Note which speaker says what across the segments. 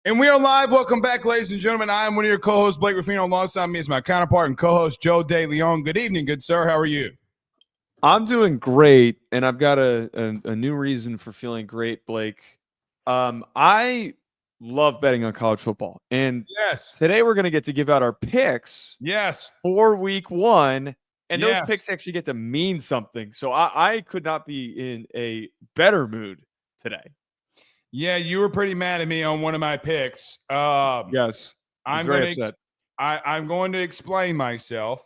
Speaker 1: And we are live. Welcome back, ladies and gentlemen. I am one of your co-hosts, Blake Ruffino. Alongside me is my counterpart and co-host, Joe DeLeone. Good evening, good sir. How are you?
Speaker 2: I'm doing great, and I've got a new reason for feeling great, Blake. I love betting on college football, and
Speaker 1: Yes.
Speaker 2: today we're going to give out our picks
Speaker 1: Yes.
Speaker 2: for week one, and
Speaker 1: Yes.
Speaker 2: those picks actually get to mean something. So I could not be in a better mood today.
Speaker 1: Yeah, you were pretty mad at me on one of my picks.
Speaker 2: Yes,
Speaker 1: I'm
Speaker 2: very upset.
Speaker 1: I'm going to explain myself,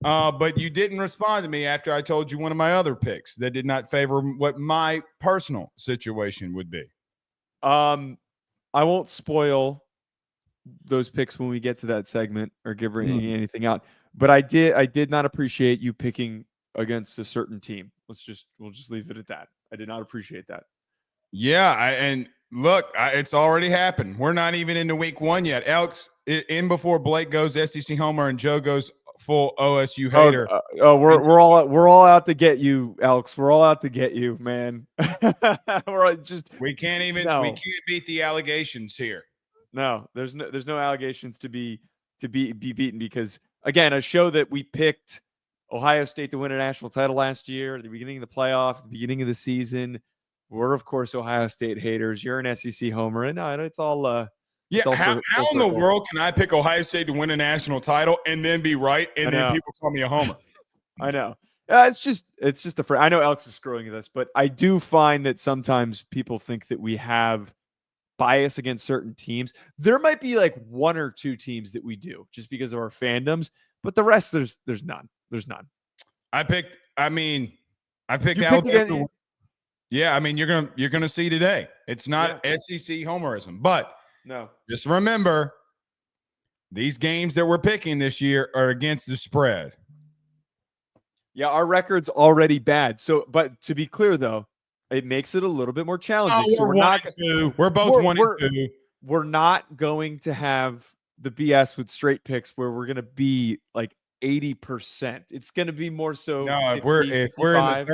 Speaker 1: but you didn't respond to me after I told you one of my other picks that did not favor what my personal situation would be.
Speaker 2: I won't spoil those picks when we get to that segment or give anything out, but I did not appreciate you picking against a certain team. We'll just leave it at that. I did not appreciate that.
Speaker 1: Yeah, it's already happened. We're not even into week one yet. Alex, in before Blake goes SEC homer and Joe goes full OSU hater.
Speaker 2: We're all out to get you, Alex. We're all out to get you, man.
Speaker 1: We can't beat the allegations here.
Speaker 2: No, there's no allegations to be beaten because again, a show that we picked Ohio State to win a national title last year at the beginning of the playoff, at the beginning of the season. We're of course Ohio State haters. You're an SEC homer, and it's all
Speaker 1: how in the world can I pick Ohio State to win a national title and then be right, and then people call me a homer?
Speaker 2: I know. It's just I know Alex is screwing this, but I do find that sometimes people think that we have bias against certain teams. There might be like one or two teams that we do just because of our fandoms, but the rest there's none. There's none.
Speaker 1: I picked Alabama. Yeah, I mean you're gonna see today. It's not SEC homerism, but
Speaker 2: no. Just
Speaker 1: remember, these games that we're picking this year are against the spread.
Speaker 2: Yeah, our record's already bad. So, but to be clear though, it makes it a little bit more challenging.
Speaker 1: So we're both 1-2.
Speaker 2: We're not going to have the BS with straight picks where we're going to be like 80%. It's going to be more so.
Speaker 1: No, 50, if we're in the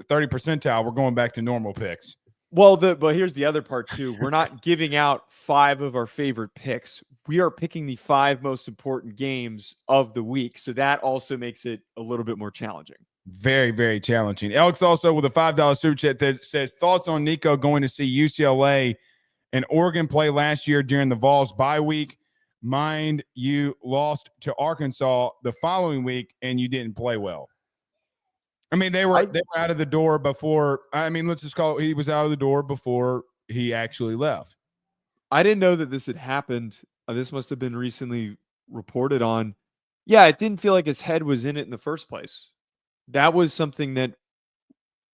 Speaker 1: 30 percentile, we're going back to normal picks.
Speaker 2: Well, but here's the other part too. We're not giving out 5 of our favorite picks. We are picking the 5 most important games of the week. So that also makes it a little bit more challenging.
Speaker 1: Very, very challenging. Alex also with a $5 super chat that says thoughts on Nico going to see UCLA and Oregon play last year during the Vols bye week. Mind you lost to Arkansas the following week and you didn't play well. I mean, they were out of the door before. I mean, let's just call it, he was out of the door before he actually left.
Speaker 2: I didn't know that this had happened. This must have been recently reported on. Yeah, it didn't feel like his head was in it in the first place. That was something that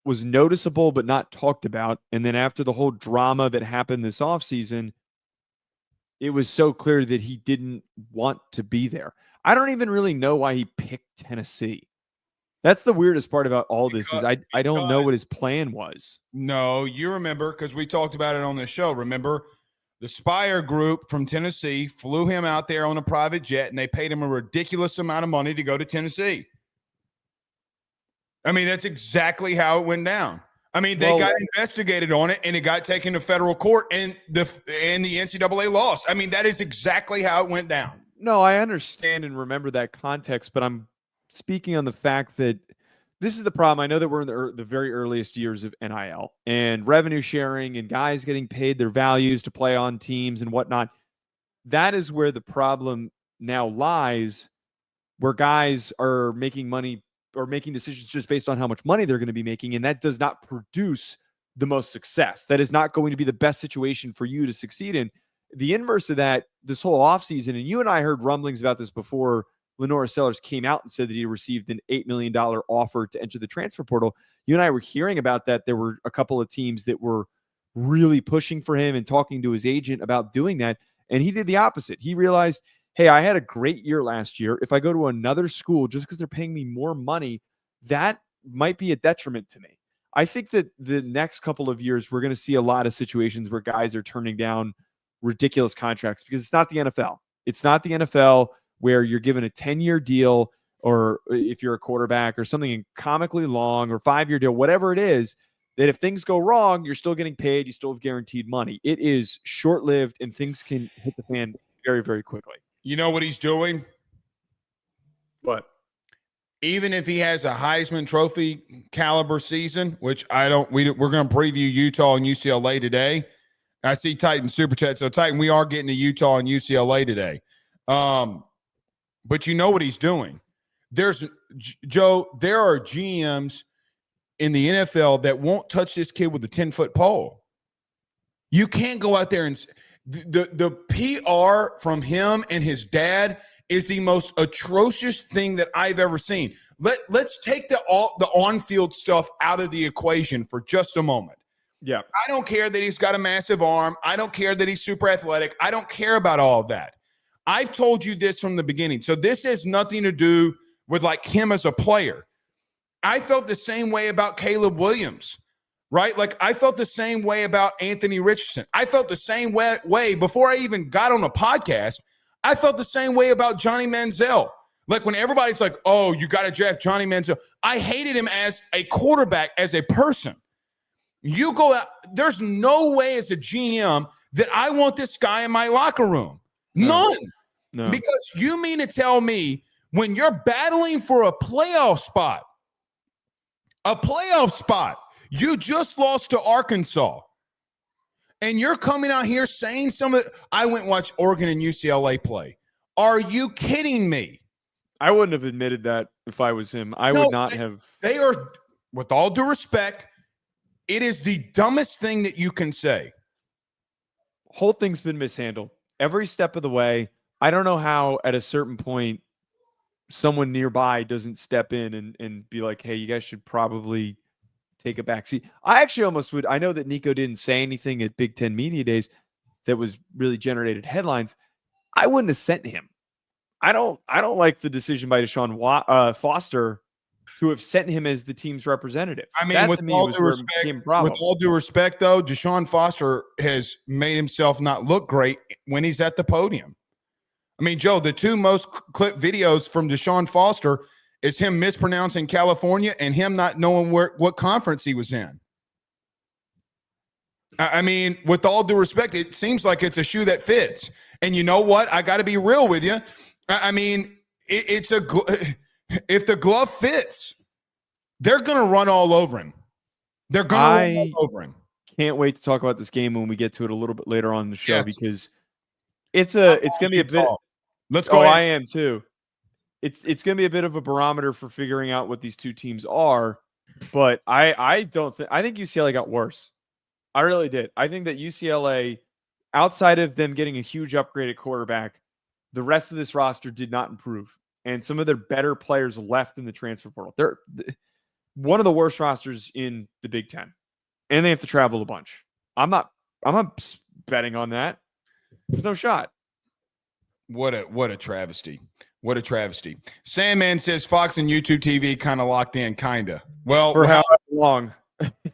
Speaker 2: was noticeable but not talked about. And then after the whole drama that happened this offseason, it was so clear that he didn't want to be there. I don't even really know why he picked Tennessee. That's the weirdest part about all this is I don't know what his plan was.
Speaker 1: No, you remember because we talked about it on the show. Remember, the Spire Group from Tennessee flew him out there on a private jet, and they paid him a ridiculous amount of money to go to Tennessee. I mean, that's exactly how it went down. I mean, they got investigated on it, and it got taken to federal court, and the NCAA lost. I mean, that is exactly how it went down.
Speaker 2: No, I understand and remember that context, but I'm speaking on the fact that this is the problem. I know that we're in the very earliest years of NIL and revenue sharing and guys getting paid their values to play on teams and whatnot. That is where the problem now lies, where guys are making money or making decisions just based on how much money they're going to be making. And that does not produce the most success. That is not going to be the best situation for you to succeed in. The inverse of that, this whole offseason, and you and I heard rumblings about this before Lenora Sellers came out and said that he received an $8 million offer to enter the transfer portal. You and I were hearing about that. There were a couple of teams that were really pushing for him and talking to his agent about doing that. And he did the opposite. He realized, hey, I had a great year last year. If I go to another school just because they're paying me more money, that might be a detriment to me. I think that the next couple of years, we're going to see a lot of situations where guys are turning down ridiculous contracts because it's not the NFL. It's not the NFL where you're given a 10-year deal, or if you're a quarterback or something comically long or 5-year deal, whatever it is, that if things go wrong, you're still getting paid. You still have guaranteed money. It is short-lived, and things can hit the fan very, very quickly.
Speaker 1: You know what he's doing?
Speaker 2: But
Speaker 1: even if he has a Heisman Trophy caliber season, which we're going to preview Utah and UCLA today. I see Titan Super Chat. So, Titan, we are getting to Utah and UCLA today. But you know what he's doing. Joe, there are GMs in the NFL that won't touch this kid with a 10-foot pole. You can't go out there and the PR from him and his dad is the most atrocious thing that I've ever seen. Let's take the on-field stuff out of the equation for just a moment.
Speaker 2: Yeah.
Speaker 1: I don't care that he's got a massive arm. I don't care that he's super athletic. I don't care about all of that. I've told you this from the beginning. So this has nothing to do with like him as a player. I felt the same way about Caleb Williams, right? Like I felt the same way about Anthony Richardson. I felt the same way before I even got on a podcast. I felt the same way about Johnny Manziel. Like when everybody's like, oh, you got to draft Johnny Manziel. I hated him as a quarterback, as a person. You go out, there's no way as a GM that I want this guy in my locker room. None.
Speaker 2: No.
Speaker 1: Because you mean to tell me when you're battling for a playoff spot, you just lost to Arkansas, and you're coming out here saying I went and watched Oregon and UCLA play. Are you kidding me?
Speaker 2: I wouldn't have admitted that if I was him. I would not have.
Speaker 1: They are, with all due respect, it is the dumbest thing that you can say.
Speaker 2: Whole thing's been mishandled every step of the way. I don't know how at a certain point someone nearby doesn't step in and be like, hey, you guys should probably take a back seat. I actually almost would. I know that Nico didn't say anything at Big Ten Media Days that was really generated headlines. I wouldn't have sent him. I don't like the decision by Deshaun Foster to have sent him as the team's representative.
Speaker 1: I mean, with all due respect, though, Deshaun Foster has made himself not look great when he's at the podium. I mean, Joe, the two most clipped videos from Deshaun Foster is him mispronouncing California and him not knowing what conference he was in. I mean, with all due respect, it seems like it's a shoe that fits. And you know what? I got to be real with you. I mean, if the glove fits, they're going to run all over him. They're going to run all over him.
Speaker 2: Can't wait to talk about this game when we get to it a little bit later on in the show, because it's going to be a bit.
Speaker 1: Let's go.
Speaker 2: I am too. It's going to be a bit of a barometer for figuring out what these two teams are. But I think UCLA got worse. I really did. I think that UCLA, outside of them getting a huge upgrade at quarterback, the rest of this roster did not improve. And some of their better players left in the transfer portal. They're one of the worst rosters in the Big Ten. And they have to travel a bunch. I'm not betting on that. There's no shot.
Speaker 1: What a travesty. What a travesty. Sandman says Fox and YouTube TV kind of locked in, kind of. Well,
Speaker 2: for how long?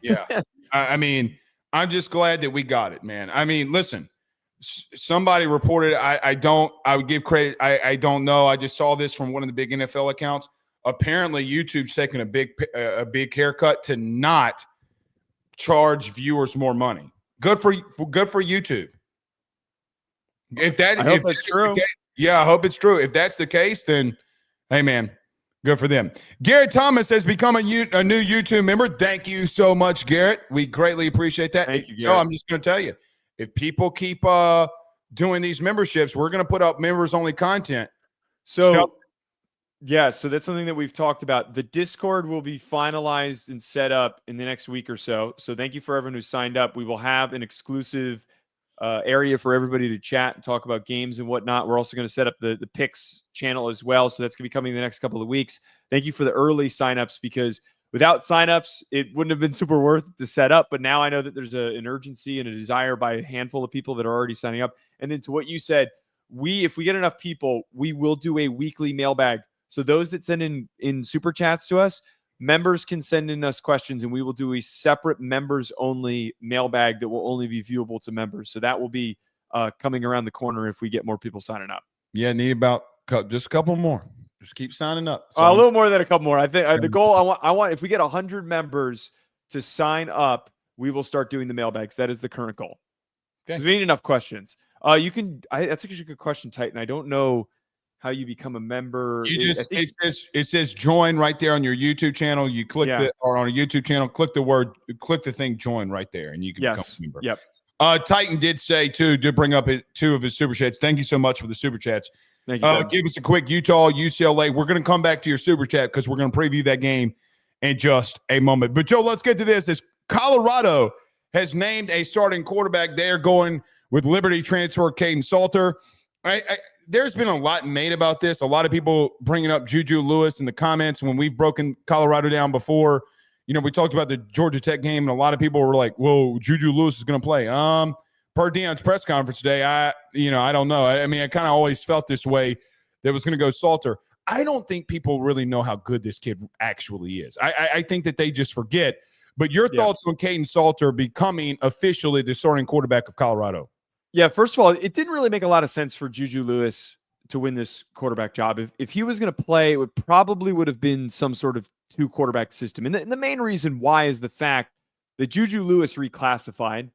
Speaker 1: Yeah. I mean, I'm just glad that we got it, man. I mean, listen, somebody reported, I would give credit. I don't know. I just saw this from one of the big NFL accounts. Apparently, YouTube's taking a big haircut to not charge viewers more money. Good for YouTube. If that's true. I hope it's true. If that's the case, then hey, man, good for them. Garrett Thomas has become a new YouTube member. Thank you so much, Garrett. We greatly appreciate that.
Speaker 2: Thank you, Garrett.
Speaker 1: So I'm just going to tell you, if people keep doing these memberships, we're going to put up members-only content.
Speaker 2: So that's something that we've talked about. The Discord will be finalized and set up in the next week or so. So thank you for everyone who signed up. We will have an exclusive area for everybody to chat and talk about games and whatnot. We're also going to set up the picks channel as well. So that's going to be coming in the next couple of weeks. Thank you for the early signups, because without signups, it wouldn't have been super worth it to set up. But now I know that there's an urgency and a desire by a handful of people that are already signing up. And then to what you said, if we get enough people, we will do a weekly mailbag. So those that send in super chats to us, members can send in us questions, and we will do a separate members only mailbag that will only be viewable to members. So that will be coming around the corner if we get more people signing up.
Speaker 1: Yeah, need about just a couple more. Just keep signing up.
Speaker 2: A little more than a couple more. I think the goal I want if we get 100 members to sign up, we will start doing the mailbags. That is the current goal.
Speaker 1: Okay.
Speaker 2: We need enough questions. You can. That's actually a good question, Titan. I don't know how you become a member.
Speaker 1: It says join right there on your YouTube channel. You click or on a YouTube channel, click the thing join right there, and you can become a member.
Speaker 2: Yep.
Speaker 1: Titan did say did bring up 2 of his super chats. Thank you so much for the super chats.
Speaker 2: Thank you.
Speaker 1: Give us a quick Utah, UCLA. We're going to come back to your super chat because we're going to preview that game in just a moment. But Joe, let's get to this. As Colorado has named a starting quarterback, they are going with Liberty transfer Kaidon Salter. There's been a lot made about this. A lot of people bringing up JuJu Lewis in the comments when we've broken Colorado down before. We talked about the Georgia Tech game, and a lot of people were like, "Whoa, JuJu Lewis is going to play." Per Deion's press conference today, I don't know. I kind of always felt this way that it was going to go Salter. I don't think people really know how good this kid actually is. I think that they just forget. But your thoughts on Kaidon Salter becoming officially the starting quarterback of Colorado?
Speaker 2: Yeah, first of all, it didn't really make a lot of sense for JuJu Lewis to win this quarterback job. If he was going to play, it probably would have been some sort of 2-quarterback system. And the main reason why is the fact that JuJu Lewis reclassified.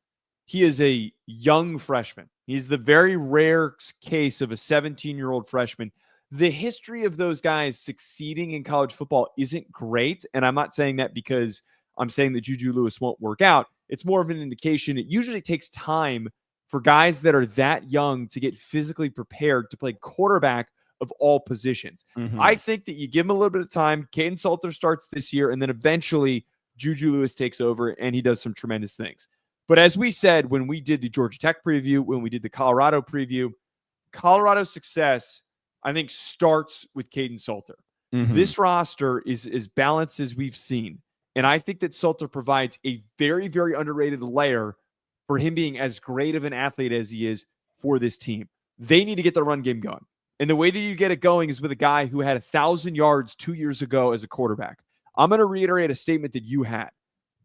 Speaker 2: He is a young freshman. He's the very rare case of a 17-year-old freshman. The history of those guys succeeding in college football isn't great. And I'm not saying that because I'm saying that JuJu Lewis won't work out. It's more of an indication. It usually takes time for guys that are that young to get physically prepared to play quarterback of all positions.
Speaker 1: Mm-hmm.
Speaker 2: I think that you give him a little bit of time. Kaidon Salter starts this year, and then eventually JuJu Lewis takes over, and he does some tremendous things. But as we said, when we did the Georgia Tech preview, when we did the Colorado preview, Colorado's success, I think, starts with Kaidon Salter.
Speaker 1: Mm-hmm.
Speaker 2: This roster is as balanced as we've seen. And I think that Salter provides a very, very underrated layer for him being as great of an athlete as he is for this team. They need to get the run game going. And the way that you get it going is with a guy who had 1,000 yards 2 years ago as a quarterback. I'm going to reiterate a statement that you had.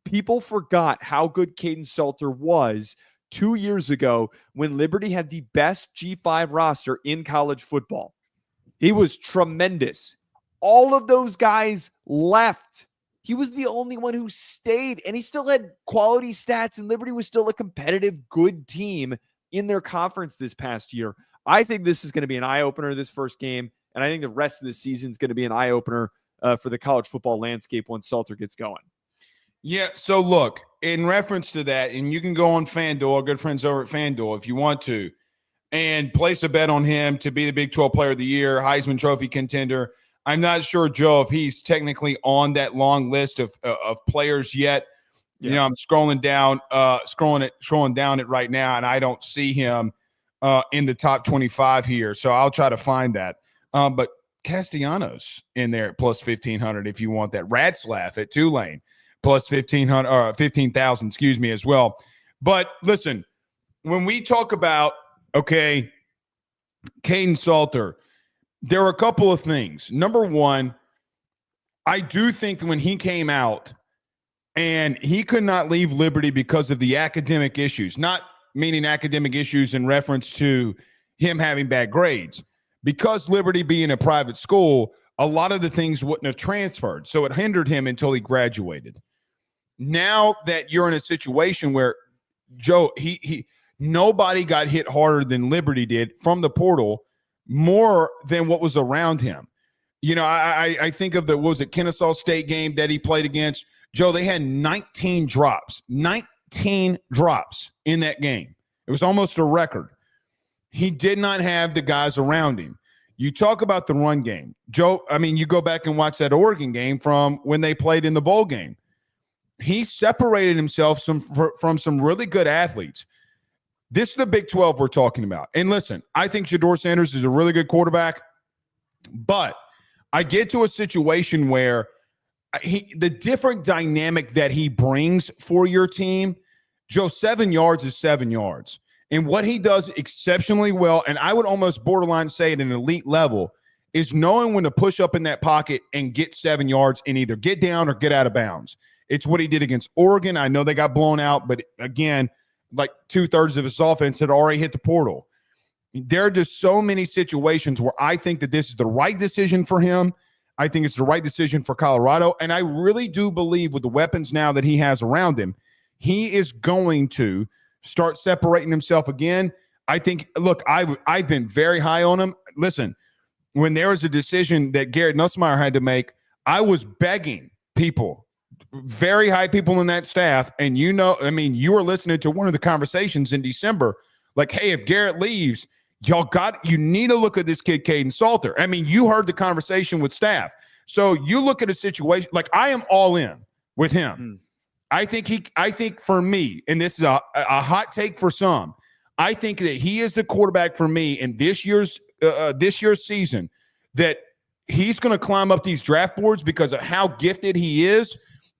Speaker 2: People forgot how good Kaidon Salter was 2 years ago when Liberty had the best G5 roster in college football. He was tremendous. All of those guys left. He was the only one who stayed, and he still had quality stats, and Liberty was still a competitive, good team in their conference this past year. I think this is going to be an eye-opener this first game, and I think the rest of the season is going to be an eye-opener for the college football landscape once Salter gets going.
Speaker 1: Yeah, so look, in reference to that, and you can go on FanDuel, our good friends over at FanDuel, if you want to, and place a bet on him to be the Big 12 Player of the Year, Heisman Trophy contender. I'm not sure, Joe, if he's technically on that long list of players yet. Yeah. I'm scrolling down it right now, and I don't see him in the top 25 here. So I'll try to find that. But Castellanos in there at plus 1,500 if you want that. Ratslaff at Tulane plus 15,000, excuse me, as well. But listen, when we talk about Kaidon Salter, there are a couple of things. Number one, I do think when he came out and he could not leave Liberty because of the academic issues, not meaning academic issues in reference to him having bad grades. Because Liberty being a private school, a lot of the things wouldn't have transferred. So it hindered him until he graduated. Now that you're in a situation where, Joe, nobody got hit harder than Liberty did from the portal, more than what was around him. I think of Kennesaw State game that he played against. Joe, they had 19 drops in that game. It was almost a record. He did not have the guys around him. You talk about the run game. Joe, you go back and watch that Oregon game from when they played in the bowl game. He separated himself from some really good athletes. This is the Big 12 we're talking about. And listen, I think Jador Sanders is a really good quarterback, but I get to a situation where the different dynamic that he brings for your team, Joe, 7 yards is 7 yards. And what he does exceptionally well, and I would almost borderline say at an elite level, is knowing when to push up in that pocket and get 7 yards and either get down or get out of bounds. It's what he did against Oregon. I know they got blown out, but again, like 2/3 of his offense had already hit the portal. There are just so many situations where I think that this is the right decision for him. I think it's the right decision for Colorado. And I really do believe with the weapons now that he has around him, he is going to start separating himself again. I think, look, I've been very high on him. Listen, when there was a decision that Garrett Nussmeier had to make, I was begging people, very high people in that staff. And you were listening to one of the conversations in December, like, hey, if Garrett leaves, you need to look at this kid, Kaidon Salter. I mean, you heard the conversation with staff. So you look at a situation, like I am all in with him. I think for me, and this is a hot take for some, I think that he is the quarterback for me in this year's season, that he's going to climb up these draft boards because of how gifted he is.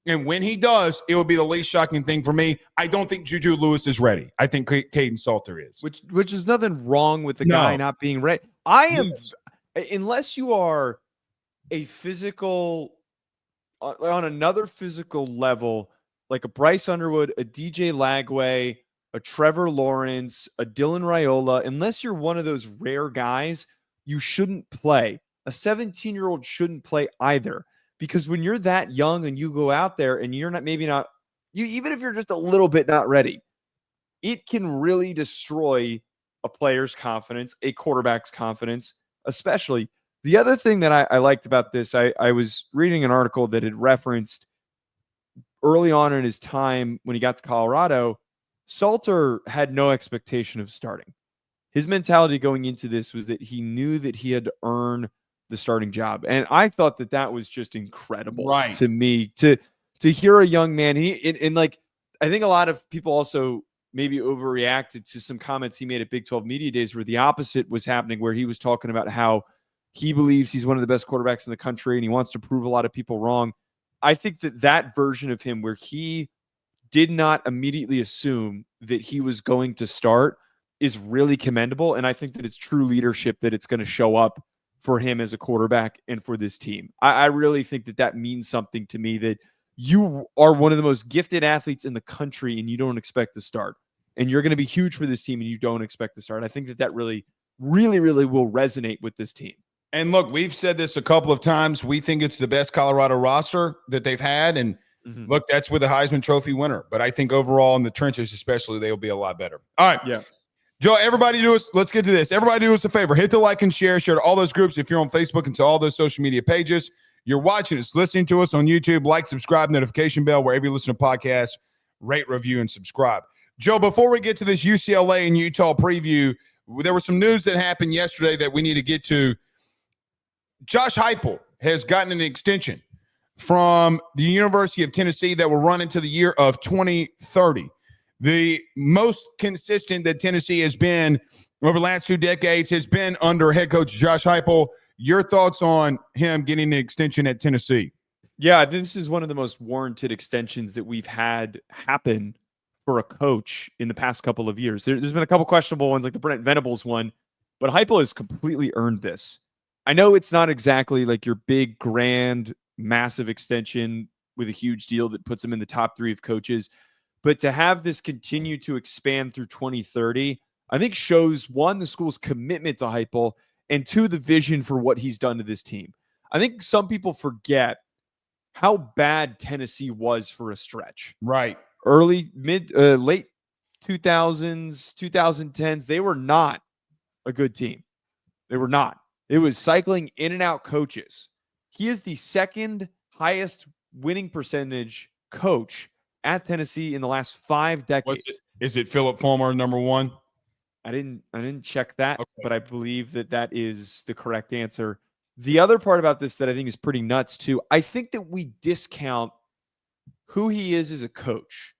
Speaker 1: And when he does, it will be the least shocking thing for me. I don't think JuJu Lewis is ready. I think Kaidon Salter is.
Speaker 2: Which is nothing wrong with the guy not being ready. Unless you are a physical, on another physical level, like a Bryce Underwood, a DJ Lagway, a Trevor Lawrence, a Dylan Raiola, unless you're one of those rare guys, you shouldn't play. A 17-year-old shouldn't play either. Because when you're that young and you go out there and you're even if you're just a little bit not ready, it can really destroy a player's confidence, a quarterback's confidence, especially. The other thing that I liked about this, I was reading an article that had referenced early on in his time when he got to Colorado, Salter had no expectation of starting. His mentality going into this was that he knew that he had to earn the starting job. And I thought that was just incredible to me to hear a young man. I think a lot of people also maybe overreacted to some comments he made at Big 12 Media Days where the opposite was happening, where he was talking about how he believes he's one of the best quarterbacks in the country and he wants to prove a lot of people wrong. I think that version of him where he did not immediately assume that he was going to start is really commendable. And I think that it's true leadership that it's going to show up for him as a quarterback and for this team. I really think that means something to me, that you are one of the most gifted athletes in the country and you don't expect to start. And you're going to be huge for this team and you don't expect to start. I think that really, really, really will resonate with this team.
Speaker 1: And look, we've said this a couple of times. We think it's the best Colorado roster that they've had. And look, that's with a Heisman Trophy winner. But I think overall in the trenches especially, they'll be a lot better. All right.
Speaker 2: Yeah.
Speaker 1: Joe, let's get to this. Everybody do us a favor. Hit the like and share to all those groups if you're on Facebook and to all those social media pages. You're watching us, listening to us on YouTube. Like, subscribe, notification bell, wherever you listen to podcasts. Rate, review, and subscribe. Joe, before we get to this UCLA and Utah preview, there was some news that happened yesterday that we need to get to. Josh Heupel has gotten an extension from the University of Tennessee that will run into the year of 2030. The most consistent that Tennessee has been over the last 2 decades has been under head coach Josh Heupel. Your thoughts on him getting an extension at Tennessee?
Speaker 2: Yeah, this is one of the most warranted extensions that we've had happen for a coach in the past couple of years. There's been a couple questionable ones, like the Brent Venables one, but Heupel has completely earned this. I know it's not exactly like your big, grand, massive extension with a huge deal that puts him in the top 3 of coaches, but to have this continue to expand through 2030, I think shows, one, the school's commitment to Heupel, and 2, the vision for what he's done to this team. I think some people forget how bad Tennessee was for a stretch.
Speaker 1: Right.
Speaker 2: Late 2000s, 2010s, they were not a good team. They were not. It was cycling in and out coaches. He is the second highest winning percentage coach at Tennessee in the last 5 decades.
Speaker 1: Is it Philip Fulmer, number 1?
Speaker 2: I didn't check that, okay, but I believe that is the correct answer. The other part about this that I think is pretty nuts too, I think that we discount who he is as a coach.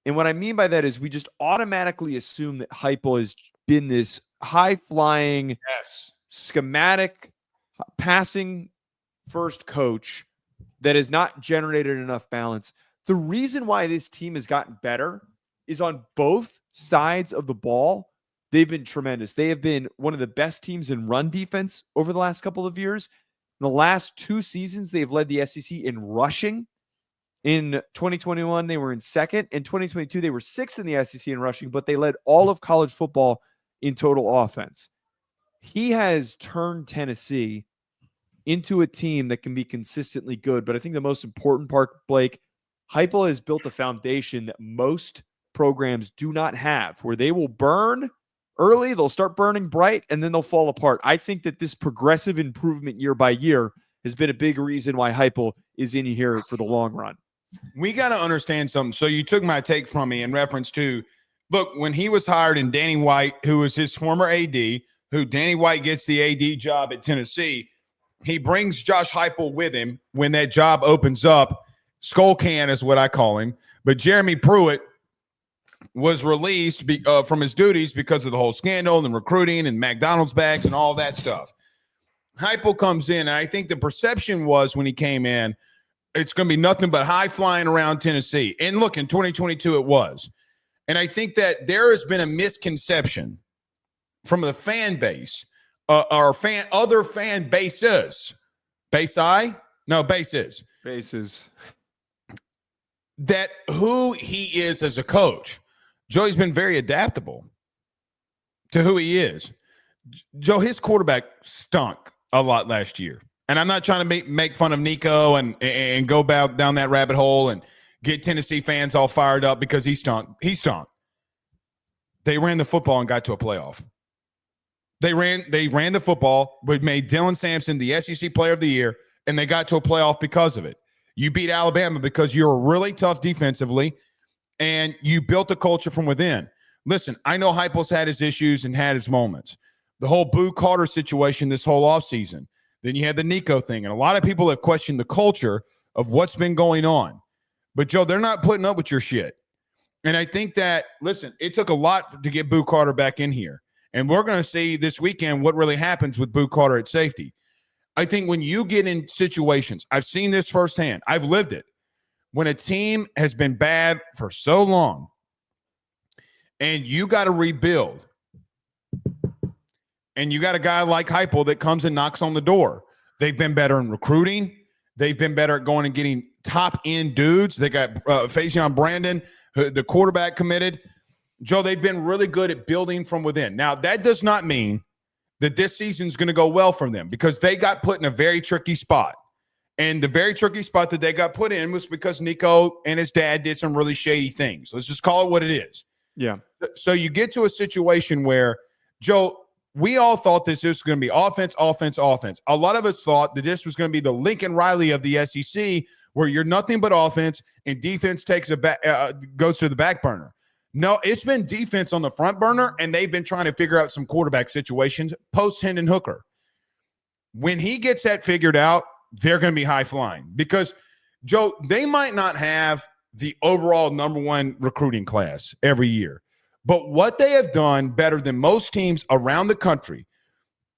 Speaker 2: And what I mean by that is we just automatically assume that Heupel has been this high-flying, schematic, passing first coach that has not generated enough balance. The reason why this team has gotten better is on both sides of the ball. They've been tremendous. They have been one of the best teams in run defense over the last couple of years. In the last 2 seasons, they've led the SEC in rushing. In 2021, they were in second. In 2022, they were 6th in the SEC in rushing, but they led all of college football in total offense. He has turned Tennessee into a team that can be consistently good. But I think the most important part, Blake, Heupel has built a foundation that most programs do not have, where they will burn early, they'll start burning bright, and then they'll fall apart. I think that this progressive improvement year by year has been a big reason why Heupel is in here for the long run.
Speaker 1: We got to understand something. So you took my take from me in reference to, look, when he was hired and Danny White, who was his former AD, who Danny White gets the AD job at Tennessee, he brings Josh Heupel with him when that job opens up. Skull Can is what I call him. But Jeremy Pruitt was released from his duties because of the whole scandal and recruiting and McDonald's bags and all that stuff. Heupel comes in, and I think the perception was when he came in, it's going to be nothing but high flying around Tennessee. And look, in 2022, it was. And I think that there has been a misconception from the fan base, other fan bases. Bases? No, bases.
Speaker 2: Bases.
Speaker 1: That who he is as a coach. Joey's been very adaptable to who he is. Joe, his quarterback stunk a lot last year. And I'm not trying to make fun of Nico and go down that rabbit hole and get Tennessee fans all fired up because he stunk. He stunk. They ran the football and got to a playoff. They ran the football, but made Deion Sanders the SEC Player of the Year, and they got to a playoff because of it. You beat Alabama because you're really tough defensively, and you built a culture from within. Listen, I know Heupel's had his issues and had his moments. The whole Boo Carter situation this whole offseason. Then you had the Nico thing, and a lot of people have questioned the culture of what's been going on. But, Joe, they're not putting up with your shit. And I think that, listen, it took a lot to get Boo Carter back in here. And we're going to see this weekend what really happens with Boo Carter at safety. I think when you get in situations, I've seen this firsthand. I've lived it. When a team has been bad for so long and you got to rebuild, and you got a guy like Heupel that comes and knocks on the door. They've been better in recruiting. They've been better at going and getting top-end dudes. They got Faison Brandon, the quarterback, committed. Joe, they've been really good at building from within. Now, that does not mean that this season's going to go well for them because they got put in a very tricky spot. And the very tricky spot that they got put in was because Nico and his dad did some really shady things. Let's just call it what it is.
Speaker 2: Yeah.
Speaker 1: So you get to a situation where, Joe, we all thought this was going to be offense. A lot of us thought that this was going to be the Lincoln Riley of the SEC, where you're nothing but offense and defense goes to the back burner. No, it's been defense on the front burner, and they've been trying to figure out some quarterback situations post Hendon Hooker. When he gets that figured out, they're going to be high flying because, Joe, they might not have the overall number one recruiting class every year. But what they have done better than most teams around the country,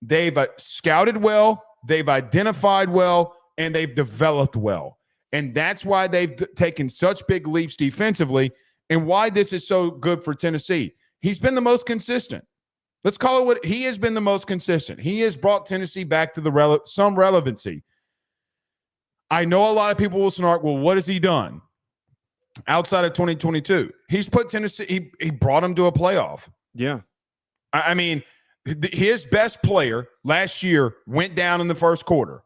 Speaker 1: they've scouted well, they've identified well, and they've developed well. And that's why they've taken such big leaps defensively and why this is so good for Tennessee. He's been the most consistent. Let's call it what he has been the most consistent. He has brought Tennessee back to some relevancy. I know a lot of people will snark, well, what has he done? Outside of 2022, he's put Tennessee, he brought him to a playoff.
Speaker 2: Yeah.
Speaker 1: I mean, his best player last year went down in the first quarter.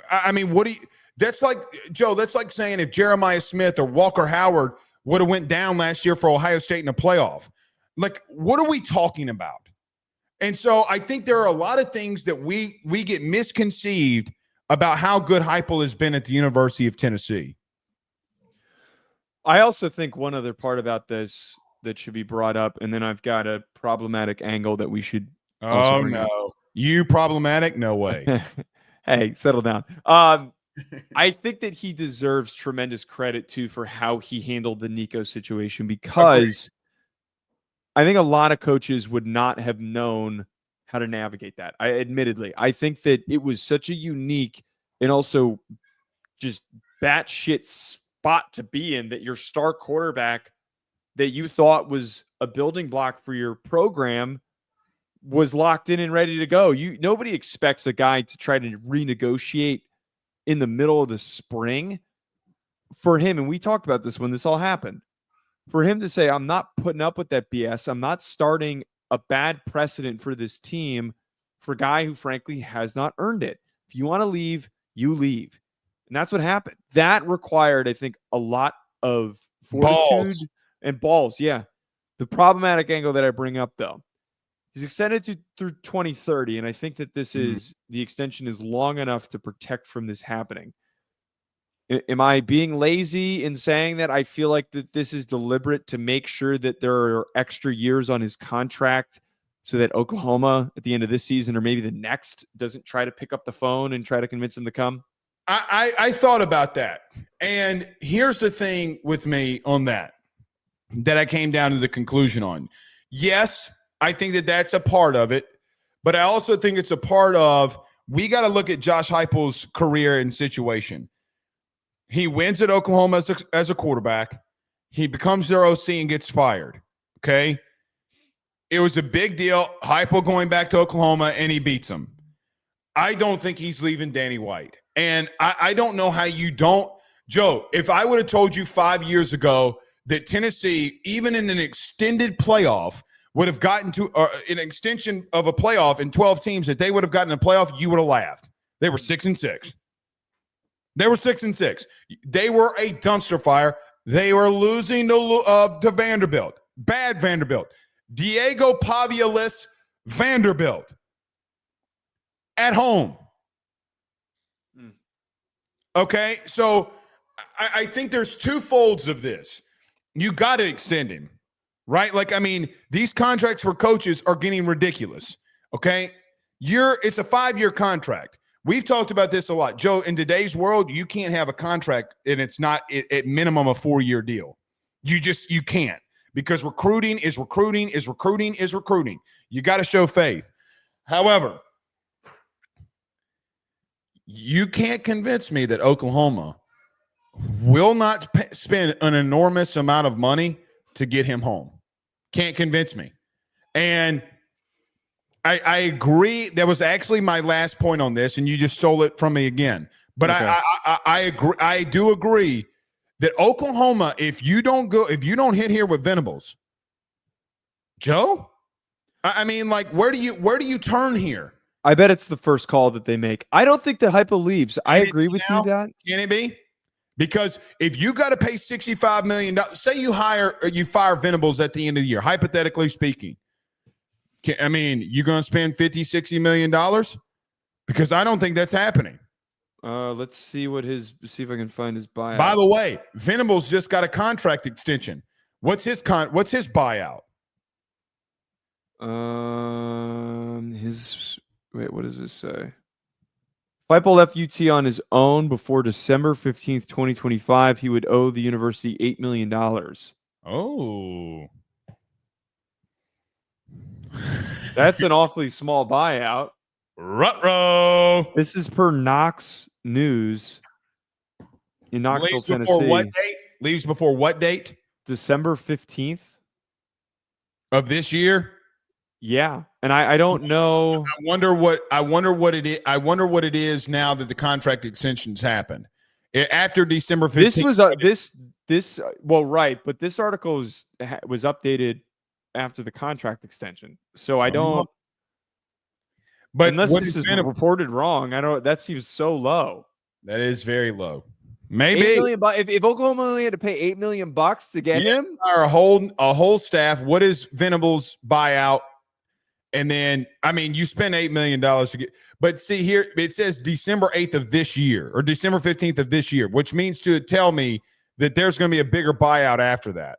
Speaker 1: I mean, that's like, Joe, that's like saying if Jeremiah Smith or Walker Howard would have went down last year for Ohio State in a playoff. Like, what are we talking about? And so I think there are a lot of things that we get misconceived about how good Heupel has been at the University of Tennessee.
Speaker 2: I also think one other part about this that should be brought up, and then I've got a problematic angle that we should also bring up.
Speaker 1: You problematic? No way.
Speaker 2: Hey, settle down. I think that he deserves tremendous credit, too, for how he handled the Nico situation because I think a lot of coaches would not have known how to navigate that. I think that it was such a unique and also just batshit spot to be in that your star quarterback that you thought was a building block for your program was locked in and ready to go. Nobody expects a guy to try to renegotiate in the middle of the spring for him. And we talked about this when this all happened. For him to say, I'm not putting up with that BS. I'm not starting a bad precedent for this team for a guy who frankly has not earned it. If you want to leave, you leave. And that's what happened. That required, I think, a lot of fortitude and balls. Yeah. The problematic angle that I bring up, though, he's extended through 2030, and I think that this is the extension is long enough to protect from this happening. Am I being lazy in saying that? I feel like that this is deliberate to make sure that there are extra years on his contract so that Oklahoma at the end of this season or maybe the next doesn't try to pick up the phone and try to convince him to come?
Speaker 1: I thought about that. And here's the thing with me on that I came down to the conclusion on. Yes, I think that that's a part of it, but I also think it's a part of we got to look at Josh Heupel's career and situation. He wins at Oklahoma as a quarterback. He becomes their OC and gets fired. Okay? It was a big deal. Heupel going back to Oklahoma, and he beats him. I don't think he's leaving Danny White. And I don't know how you don't. Joe, if I would have told you 5 years ago that Tennessee, even in an extended playoff, would have gotten to an extension of a playoff in 12 teams, that they would have gotten a playoff, you would have laughed. They were 6-6. They were 6-6. They were a dumpster fire. They were losing to Vanderbilt. Bad Vanderbilt. Diego Pavialis Vanderbilt. At home. Okay, so I think there's two folds of this. You got to extend him, right? Like, I mean, these contracts for coaches are getting ridiculous, okay? It's a 5-year contract. We've talked about this a lot. Joe, in today's world, you can't have a contract and it's not at minimum a 4-year deal. You can't, because recruiting is recruiting is recruiting is recruiting. You got to show faith. However, you can't convince me that Oklahoma will not spend an enormous amount of money to get him home. Can't convince me. And I agree. That was actually my last point on this, and you just stole it from me again. But okay. I agree. I do agree that Oklahoma, if you don't hit here with Venables, Joe, I mean, like, where do you turn here?
Speaker 2: I bet it's the first call that they make. I don't think that Heupel leaves. I agree with you that.
Speaker 1: Can it be? Because if you got to pay $65 million, say you fire Venables at the end of the year, hypothetically speaking, you're going to spend $50-60 million? Because I don't think that's happening.
Speaker 2: Let's see if I can find his buyout.
Speaker 1: By the way, Venables just got a contract extension. What's his buyout?
Speaker 2: Wait, what does this say? Heupel left UT on his own before December 15th, 2025. He would owe the university $8 million.
Speaker 1: Oh.
Speaker 2: That's an awfully small buyout.
Speaker 1: Ruh-roh.
Speaker 2: This is per Knox News in Knoxville, Tennessee.
Speaker 1: Leaves before what date?
Speaker 2: December 15th.
Speaker 1: Of this year?
Speaker 2: Yeah, and I don't know.
Speaker 1: I wonder what it is. I wonder what it is now that the contract extensions happened after December 15th.
Speaker 2: Well, right, but this article was updated after the contract extension, so I don't. But unless this is reported wrong, I don't. That seems so low.
Speaker 1: That is very low. Maybe
Speaker 2: $8 million. If Oklahoma only had to pay $8 million to get him,
Speaker 1: or a whole staff. What is Venables' buyout? And then, you spend $8 million to get. But see here, it says December 8th of this year or December 15th of this year, which means to tell me that there's going to be a bigger buyout after that.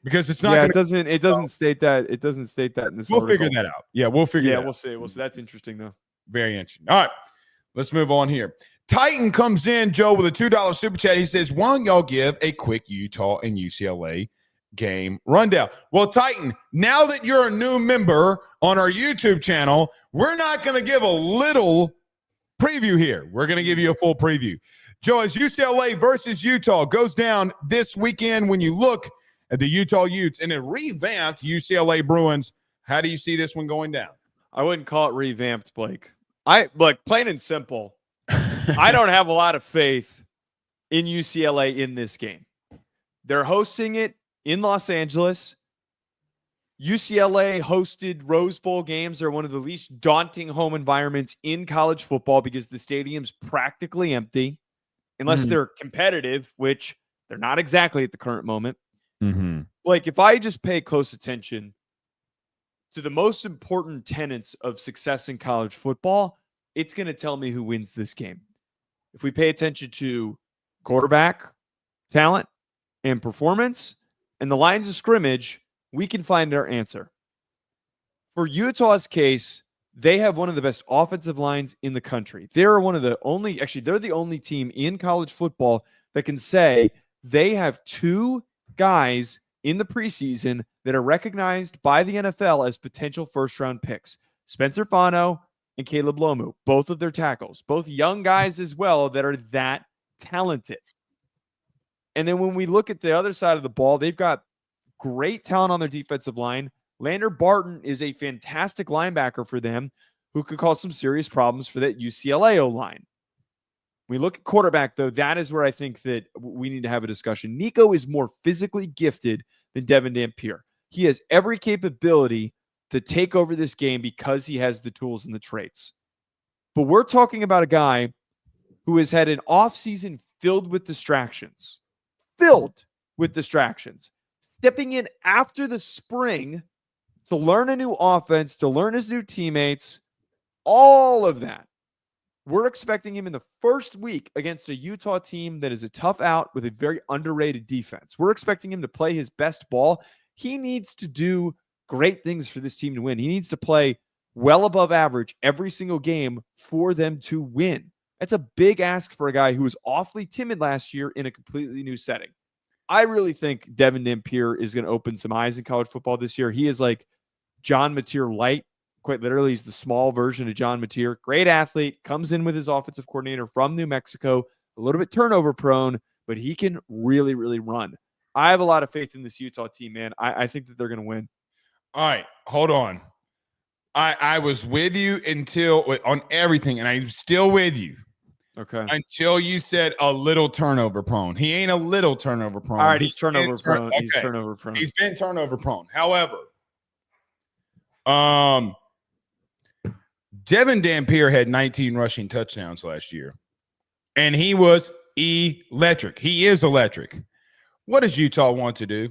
Speaker 1: Because it's not.
Speaker 2: Yeah, it doesn't state that. It doesn't state that in this.
Speaker 1: We'll figure that out. Yeah, we'll figure.
Speaker 2: Yeah, we'll see. That's interesting though.
Speaker 1: Very interesting. All right, let's move on here. Titan comes in, Joe, with a $2 super chat. He says, "Why don't y'all give a quick Utah and UCLA game rundown?" Well, Titan, now that you're a new member on our YouTube channel, we're not going to give a little preview here. We're going to give you a full preview. Joe, as UCLA versus Utah goes down this weekend, when you look at the Utah Utes and a revamped UCLA Bruins, how do you see this one going down?
Speaker 2: I wouldn't call it revamped, Blake. Plain and simple, I don't have a lot of faith in UCLA in this game. They're hosting it in Los Angeles. UCLA hosted Rose Bowl games. Are one of the least daunting home environments in college football because the stadium's practically empty, unless they're competitive, which they're not exactly at the current moment. Like, if I just pay close attention to the most important tenets of success in college football, it's going to tell me who wins this game. If we pay attention to quarterback talent and performance and the lines of scrimmage, we can find our answer. For Utah's case, they have one of the best offensive lines in the country. They're the only team in college football that can say they have two guys in the preseason that are recognized by the NFL as potential first-round picks. Spencer Fano and Caleb Lomu, both of their tackles, both young guys as well that are that talented. And then when we look at the other side of the ball, they've got great talent on their defensive line. Lander Barton is a fantastic linebacker for them who could cause some serious problems for that UCLA O-line. We look at quarterback, though, that is where I think that we need to have a discussion. Nico is more physically gifted than Devon Dampier. He has every capability to take over this game because he has the tools and the traits. But we're talking about a guy who has had an offseason filled with distractions. Stepping in after the spring to learn a new offense, to learn his new teammates, all of that. We're expecting him in the first week against a Utah team that is a tough out with a very underrated defense. We're expecting him to play his best ball. He needs to do great things for this team to win. He needs to play well above average every single game for them to win. That's a big ask for a guy who was awfully timid last year in a completely new setting. I really think Devon Dampier is going to open some eyes in college football this year. He is like John Mateer light. Quite literally, he's the small version of John Mateer. Great athlete, comes in with his offensive coordinator from New Mexico, a little bit turnover prone, but he can really, really run. I have a lot of faith in this Utah team, man. I think that they're going to win.
Speaker 1: All right, hold on. I was with you on everything, and I'm still with you.
Speaker 2: Okay.
Speaker 1: Until you said a little turnover prone. He ain't a little turnover prone.
Speaker 2: All right, he's turnover prone. He's turnover prone.
Speaker 1: He's been turnover prone. However, Devon Dampier had 19 rushing touchdowns last year, and he was electric. He is electric. What does Utah want to do?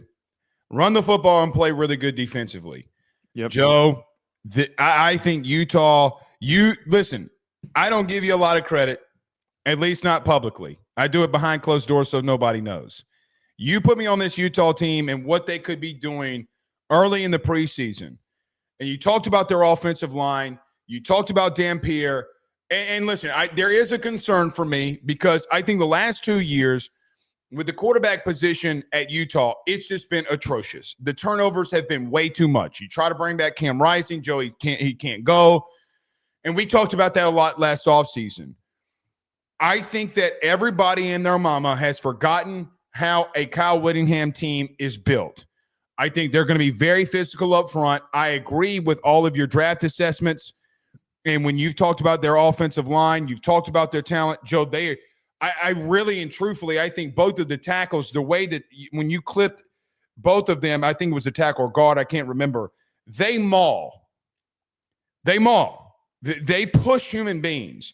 Speaker 1: Run the football and play really good defensively.
Speaker 2: Yep.
Speaker 1: Joe, I think Utah, listen, I don't give you a lot of credit, at least not publicly. I do it behind closed doors so nobody knows. You put me on this Utah team and what they could be doing early in the preseason, and you talked about their offensive line. You talked about Dampier. And listen, there is a concern for me because I think the last 2 years with the quarterback position at Utah, it's just been atrocious. The turnovers have been way too much. You try to bring back Cam Rising, Joe, he can't go. And we talked about that a lot last offseason. I think that everybody and their mama has forgotten how a Kyle Whittingham team is built. I think they're going to be very physical up front. I agree with all of your draft assessments. And when you've talked about their offensive line, you've talked about their talent, Joe, I really and truthfully, I think both of the tackles, the way that when you clipped both of them, I think it was a tackle or guard, I can't remember, they maul. They maul. They push human beings.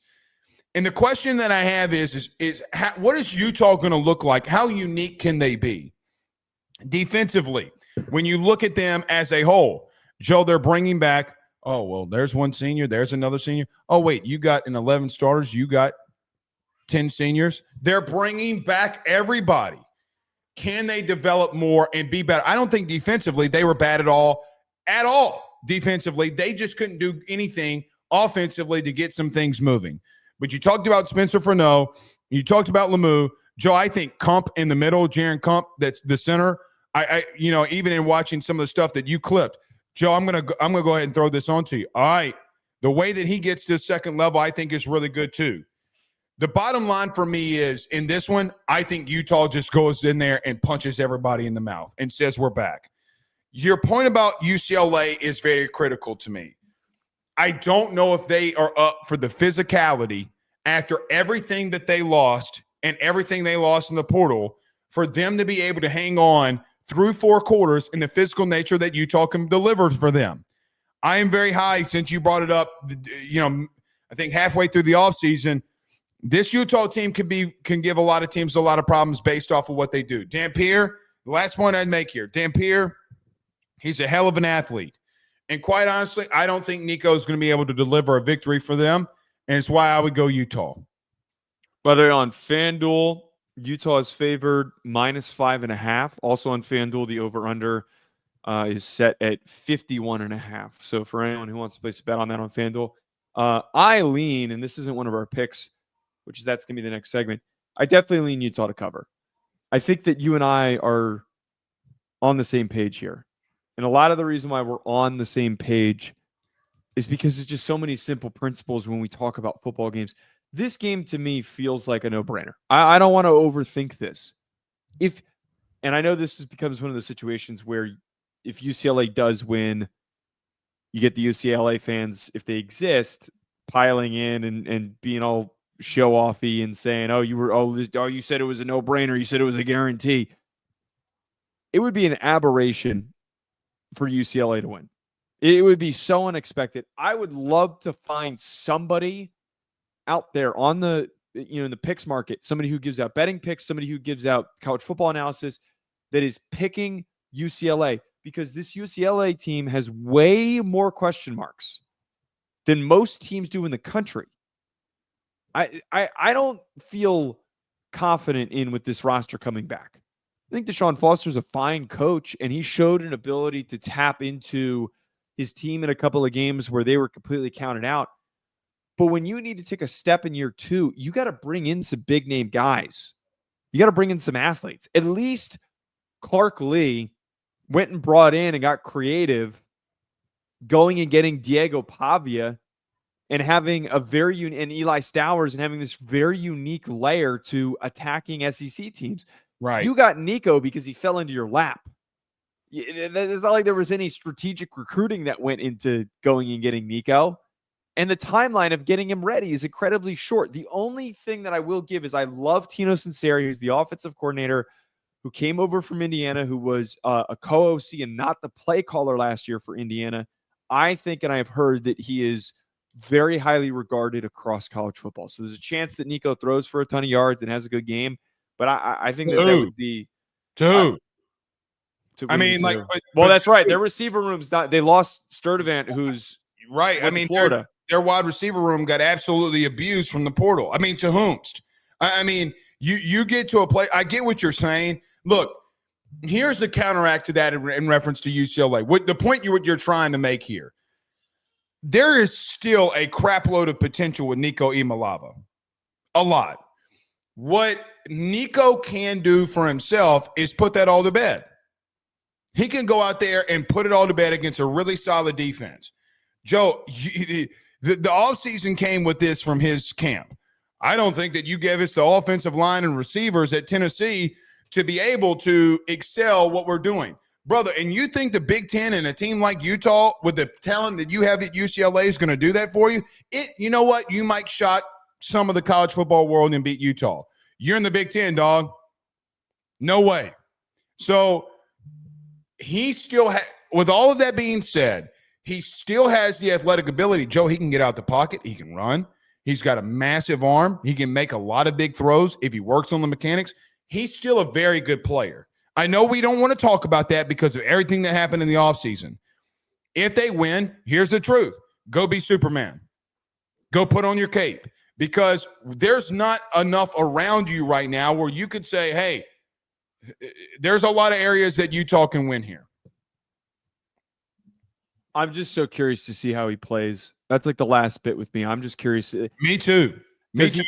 Speaker 1: And the question that I have is what is Utah going to look like? How unique can they be defensively? When you look at them as a whole, Joe, they're bringing back, oh, well, there's one senior. There's another senior. Oh, wait, you got 11 starters. You got 10 seniors. They're bringing back everybody. Can they develop more and be better? I don't think defensively they were bad at all defensively. They just couldn't do anything offensively to get some things moving. But you talked about Spencer Fano. You talked about Lemieux. Joe, I think Kump in the middle, Jaron Kump, that's the center. Even in watching some of the stuff that you clipped, Joe, I'm gonna go ahead and throw this on to you. All right, the way that he gets to the second level, I think is really good too. The bottom line for me is in this one, I think Utah just goes in there and punches everybody in the mouth and says we're back. Your point about UCLA is very critical to me. I don't know if they are up for the physicality after everything that they lost and everything they lost in the portal for them to be able to hang on through 4 quarters in the physical nature that Utah can deliver for them. I am very high since you brought it up. I think halfway through the offseason, this Utah team can give a lot of teams a lot of problems based off of what they do. Dampier, the last point I'd make here. Dampier, he's a hell of an athlete. And quite honestly, I don't think Nico is going to be able to deliver a victory for them, and it's why I would go Utah.
Speaker 2: By the way, on FanDuel, Utah is favored -5.5. Also on FanDuel, the over-under is set at 51.5. So for anyone who wants to place a bet on that on FanDuel, I lean, and this isn't one of our picks, which that's going to be the next segment. I definitely lean Utah to cover. I think that you and I are on the same page here. And a lot of the reason why we're on the same page is because it's just so many simple principles when we talk about football games. This game to me feels like a no-brainer. I don't want to overthink this. And I know this becomes one of those situations where if UCLA does win, you get the UCLA fans, if they exist, piling in and being all show-offy and saying, you said it was a no-brainer, you said it was a guarantee. It would be an aberration for UCLA to win. It would be so unexpected. I would love to find somebody out there on the in the picks market, somebody who gives out betting picks, somebody who gives out college football analysis that is picking UCLA, because this UCLA team has way more question marks than most teams do in the country. I don't feel confident with this roster coming back. I think Deshaun Foster's a fine coach, and he showed an ability to tap into his team in a couple of games where they were completely counted out. But when you need to take a step in year 2, you got to bring in some big name guys. You got to bring in some athletes. At least Clark Lee went and brought in and got creative, going and getting Diego Pavia and having and Eli Stowers and having this very unique layer to attacking SEC teams.
Speaker 1: Right.
Speaker 2: You got Nico because he fell into your lap. It's not like there was any strategic recruiting that went into going and getting Nico. And the timeline of getting him ready is incredibly short. The only thing that I will give is I love Tino Sinceri, who's the offensive coordinator who came over from Indiana, who was a co-OC and not the play caller last year for Indiana. I think, and I have heard, that he is very highly regarded across college football. So there's a chance that Nico throws for a ton of yards and has a good game. But I think that would be
Speaker 1: two.
Speaker 2: That's right. Their receiver room's not. They lost Sturdivant, who's
Speaker 1: right. I mean, Florida. Their wide receiver room got absolutely abused from the portal. I mean, to whomst. I mean, you get to a play. I get what you're saying. Look, here's the counteract to that in reference to UCLA. What the point you're trying to make here? There is still a crap load of potential with Nico Iamaleava. A lot. What Nico can do for himself is put that all to bed. He can go out there and put it all to bed against a really solid defense. Joe, the offseason came with this from his camp. I don't think that you gave us the offensive line and receivers at Tennessee to be able to excel what we're doing. Brother, and you think the Big Ten and a team like Utah with the talent that you have at UCLA is going to do that for you? You know what? You might shock some of the college football world and beat Utah. You're in the Big Ten, dog. No way. So he still with all of that being said, he still has the athletic ability. Joe, he can get out the pocket. He can run. He's got a massive arm. He can make a lot of big throws if he works on the mechanics. He's still a very good player. I know we don't want to talk about that because of everything that happened in the offseason. If they win, here's the truth. Go be Superman. Go put on your cape, because there's not enough around you right now where you could say, hey, there's a lot of areas that Utah can win here.
Speaker 2: I'm just so curious to see how he plays. That's like the last bit with me. I'm just curious.
Speaker 1: Me too.
Speaker 2: Does he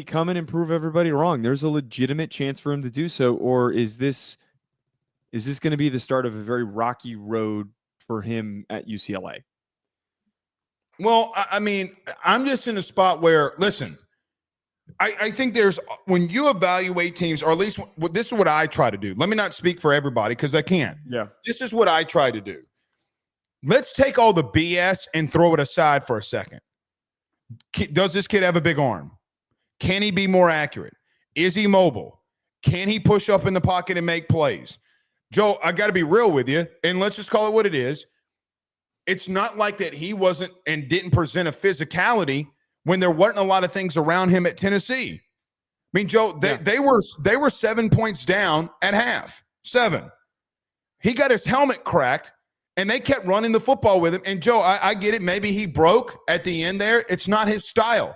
Speaker 2: come and improve everybody wrong? There's a legitimate chance for him to do so, or is this going to be the start of a very rocky road for him at UCLA?
Speaker 1: Well, I mean, I'm just in a spot where, listen, I think when you evaluate teams, or at least this is what I try to do. Let me not speak for everybody because I can't.
Speaker 2: Yeah.
Speaker 1: This is what I try to do. Let's take all the BS and throw it aside for a second. Does this kid have a big arm? Can he be more accurate? Is he mobile? Can he push up in the pocket and make plays? Joe, I got to be real with you, and let's just call it what it is. It's not like that he wasn't and didn't present a physicality when there weren't a lot of things around him at Tennessee. I mean, Joe, they were 7 points down at half. 7. He got his helmet cracked, and they kept running the football with him. And, Joe, I get it. Maybe he broke at the end there. It's not his style.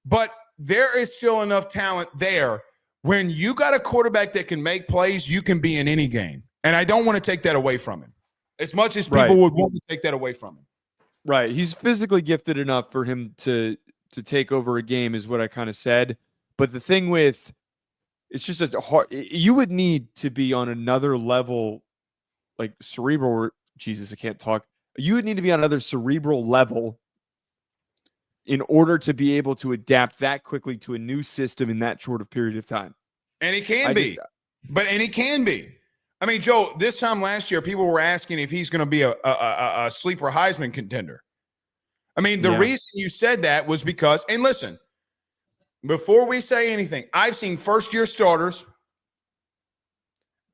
Speaker 1: But there is still enough talent there. When you got a quarterback that can make plays, you can be in any game. And I don't want to take that away from him. As much as people would want to take that away from him.
Speaker 2: Right. He's physically gifted enough for him to take over a game is what I kind of said. But the thing with it's just a hard you would need to be on another level, like cerebral. Jesus, I can't talk. You would need to be on another cerebral level in order to be able to adapt that quickly to a new system in that short of period of time.
Speaker 1: And he can be. And he can be. I mean, Joe, this time last year, people were asking if he's going to be a sleeper Heisman contender. I mean, the reason you said that was because, and listen, before we say anything, I've seen first-year starters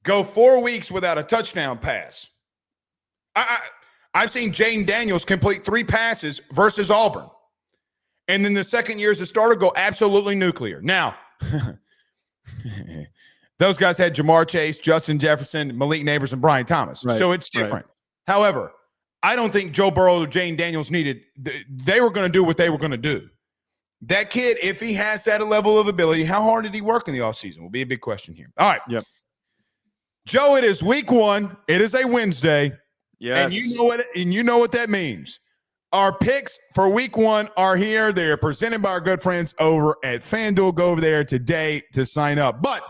Speaker 1: go 4 weeks without a touchdown pass. I've seen Jaden Daniels complete 3 passes versus Auburn. And then the second year as a starter go absolutely nuclear. Now, those guys had Jamar Chase, Justin Jefferson, Malik Neighbors, and Brian Thomas. Right, so it's different. Right. However, I don't think Joe Burrow or Jane Daniels needed – they were going to do what they were going to do. That kid, if he has that level of ability, how hard did he work in the offseason will be a big question here. All right.
Speaker 2: Yep.
Speaker 1: Joe, it is week 1. It is a Wednesday.
Speaker 2: Yes.
Speaker 1: And you know what that means. Our picks for week 1 are here. They are presented by our good friends over at FanDuel. Go over there today to sign up. But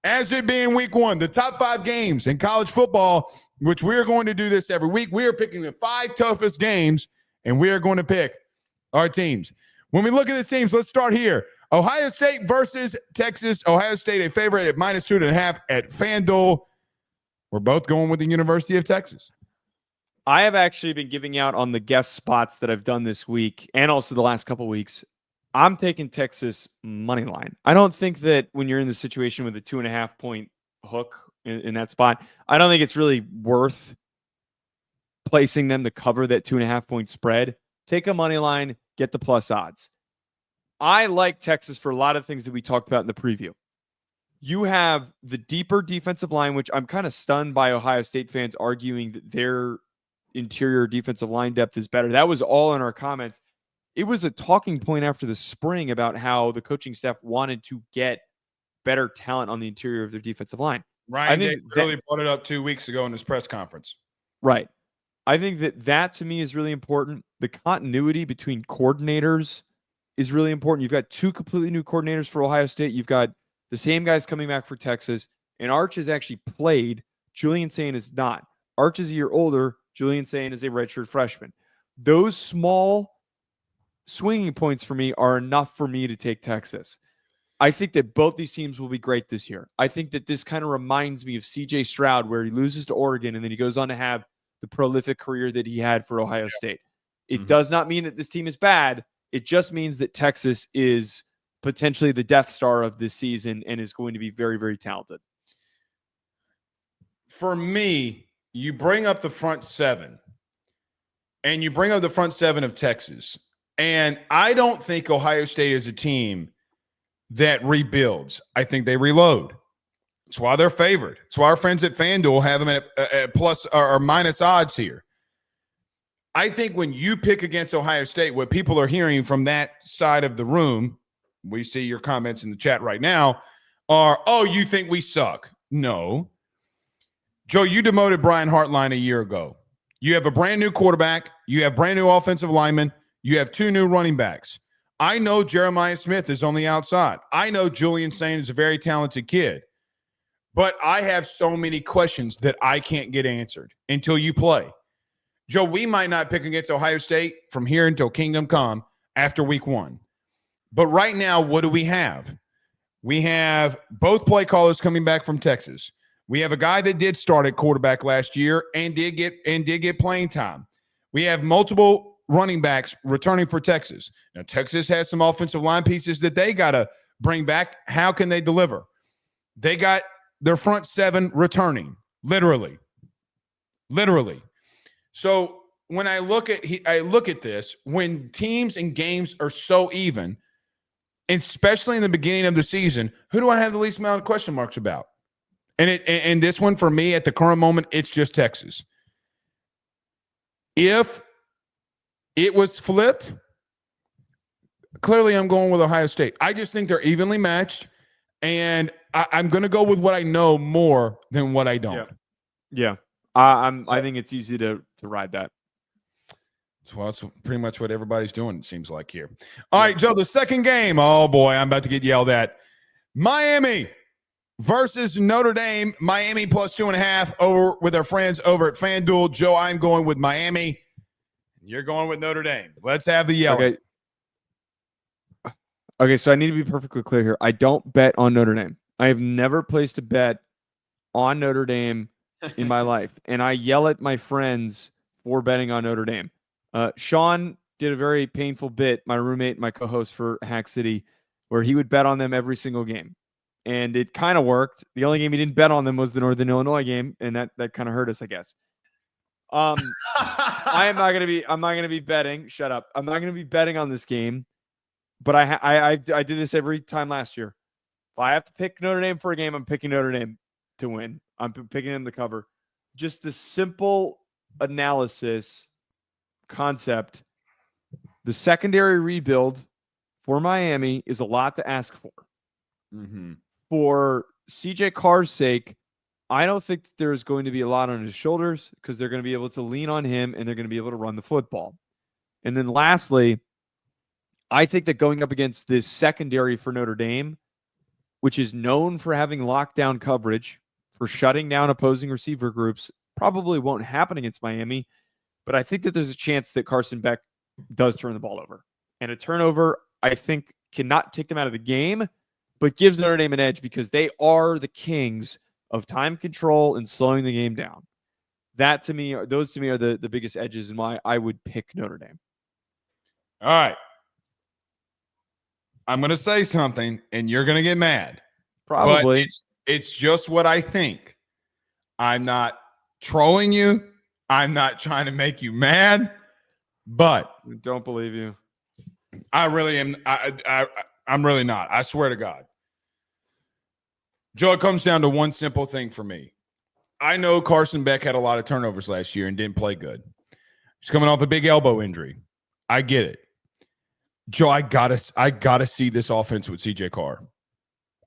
Speaker 1: as it being week 1, the top 5 games in college football, which we are going to do this every week, we are picking the 5 toughest games, and we are going to pick our teams. When we look at the teams, let's start here. Ohio State versus Texas. Ohio State a favorite at -2.5 at FanDuel. We're both going with the University of Texas.
Speaker 2: I have actually been giving out on the guest spots that I've done this week and also the last couple weeks. I'm taking Texas money line. I don't think that when you're in the situation with a 2.5 point hook in that spot, I don't think it's really worth placing them to cover that 2.5 point spread. Take a money line, get the plus odds. I like Texas for a lot of things that we talked about in the preview. You have the deeper defensive line, which I'm kind of stunned by Ohio State fans arguing that their interior defensive line depth is better. That was all in our comments. It was a talking point after the spring about how the coaching staff wanted to get better talent on the interior of their defensive line.
Speaker 1: Ryan Day really brought it up 2 weeks ago in his press conference.
Speaker 2: Right. I think that to me is really important. The continuity between coordinators is really important. You've got 2 completely new coordinators for Ohio State. You've got the same guys coming back for Texas. And Arch has actually played. Julian Sain is not. Arch is a year older. Julian Sain is a redshirt freshman. Those small swinging points for me are enough for me to take Texas. I think that both these teams will be great this year. I think that this kind of reminds me of C.J. Stroud, where he loses to Oregon and then he goes on to have the prolific career that he had for Ohio State. It does not mean that this team is bad. It just means that Texas is potentially the Death Star of this season and is going to be very, very talented.
Speaker 1: For me, you bring up the front 7, and you bring up the front 7 of Texas. And I don't think Ohio State is a team that rebuilds. I think they reload. That's why they're favored. That's why our friends at FanDuel have them at plus or minus odds here. I think when you pick against Ohio State, what people are hearing from that side of the room, we see your comments in the chat right now, are, oh, you think we suck. No. Joe, you demoted Brian Hartline a year ago. You have a brand new quarterback. You have brand new offensive linemen. You have 2 new running backs. I know Jeremiah Smith is on the outside. I know Julian Sain is a very talented kid. But I have so many questions that I can't get answered until you play. Joe, we might not pick against Ohio State from here until Kingdom Come after week 1. But right now, what do we have? We have both play callers coming back from Texas. We have a guy that did start at quarterback last year and did get playing time. We have multiple running backs returning for Texas. Now, Texas has some offensive line pieces that they got to bring back. How can they deliver? They got their front 7 returning. Literally. So when I look at this, when teams and games are so even, especially in the beginning of the season, who do I have the least amount of question marks about? And this one for me at the current moment, it's just Texas. If it was flipped, clearly I'm going with Ohio State. I just think they're evenly matched, and I'm going to go with what I know more than what I don't.
Speaker 2: Yeah. I think it's easy to ride that.
Speaker 1: Well, that's pretty much what everybody's doing, it seems like here. All right, Joe, the second game. Oh, boy, I'm about to get yelled at. Miami versus Notre Dame. Miami plus 2.5 over with our friends over at FanDuel. Joe, I'm going with Miami. You're going with Notre Dame. Let's have the yelling.
Speaker 2: Okay, so I need to be perfectly clear here. I don't bet on Notre Dame. I have never placed a bet on Notre Dame in my life, and I yell at my friends for betting on Notre Dame. Sean did a very painful bit, my roommate, my co-host for Hack City, where he would bet on them every single game. And it kind of worked. The only game he didn't bet on them was the Northern Illinois game, and that kind of hurt us, I guess. I'm not gonna be betting. Shut up. I'm not gonna be betting on this game. But I did this every time last year. If I have to pick Notre Dame for a game, I'm picking Notre Dame to win. I'm picking them to cover. Just the simple analysis concept. The secondary rebuild for Miami is a lot to ask for.
Speaker 1: Mm-hmm.
Speaker 2: For CJ Carr's sake, I don't think there's going to be a lot on his shoulders because they're going to be able to lean on him and they're going to be able to run the football. And then lastly, I think that going up against this secondary for Notre Dame, which is known for having lockdown coverage, for shutting down opposing receiver groups, probably won't happen against Miami. But I think that there's a chance that Carson Beck does turn the ball over. And a turnover, I think, cannot take them out of the game, but gives Notre Dame an edge because they are the kings of time control and slowing the game down. Those to me are the biggest edges and why I would pick Notre Dame.
Speaker 1: All right. I'm going to say something, and you're going to get mad.
Speaker 2: Probably.
Speaker 1: But it's just what I think. I'm not trolling you. I'm not trying to make you mad, but
Speaker 2: I don't believe you.
Speaker 1: I really am. I'm really not. I swear to God. Joe, it comes down to one simple thing for me. I know Carson Beck had a lot of turnovers last year and didn't play good. He's coming off a big elbow injury. I get it. Joe, I gotta see this offense with CJ Carr.